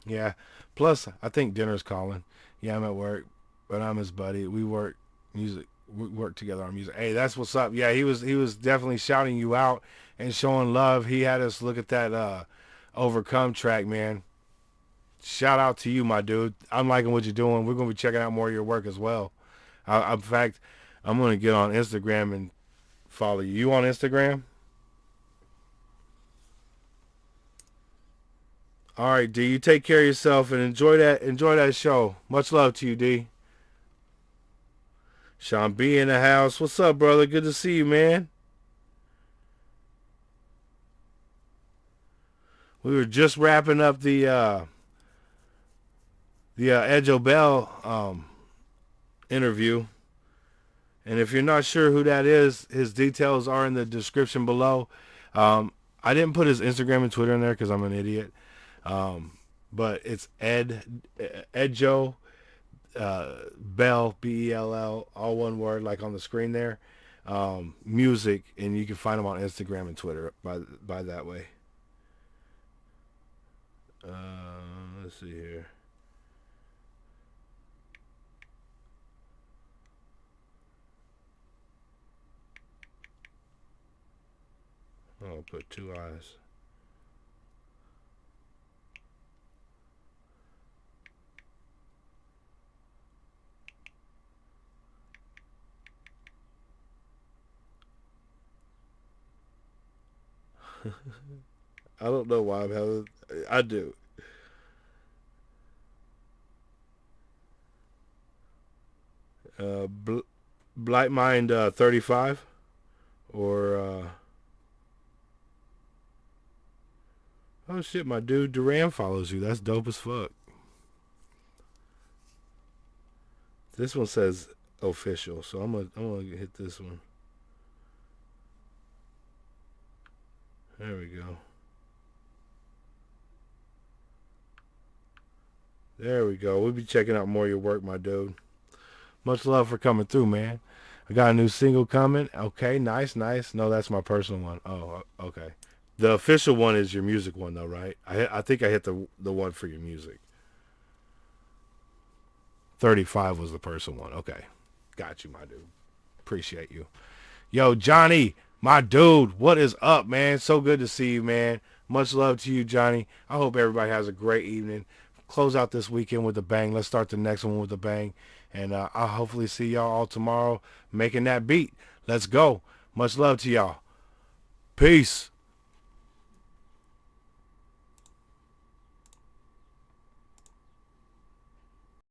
Yeah. Plus, I think dinner's calling. Yeah, I'm at work, but I'm his buddy. We work together on music. Hey, that's what's up. Yeah, he was definitely shouting you out and showing love. He had us look at that Overcome track, man. Shout out to you, my dude. I'm liking what you're doing. We're gonna be checking out more of your work as well. In fact, I'm gonna get on Instagram and follow you. You on Instagram? All right, D. You take care of yourself and enjoy that show. Much love to you, D. Sean B in the house. What's up, brother? Good to see you, man. We were just wrapping up the Edjo Bell interview. And if you're not sure who that is, his details are in the description below. I didn't put his Instagram and Twitter in there because I'm an idiot. But it's Edjo Bell, Bell, all one word, like on the screen there. Music, and you can find him on Instagram and Twitter by that way. Let's see here. I'll put 2 eyes. I don't know why I'm having. I do. Blight Mind 35 or oh shit, my dude Duran follows you. That's dope as fuck. This one says official, so I'm gonna hit this one. There we go. There we go. We'll be checking out more of your work, my dude. Much love for coming through, man. I got a new single coming. Okay, nice. No, that's my personal one. Oh, okay. The official one is your music one, though, right? I think I hit the one for your music. 35 was the personal one. Okay. Got you, my dude. Appreciate you. Yo, Johnny, my dude, what is up, man? So good to see you, man. Much love to you, Johnny. I hope everybody has a great evening. Close out this weekend with a bang. Let's start the next one with a bang. And I'll hopefully see y'all all tomorrow making that beat. Let's go. Much love to y'all. Peace.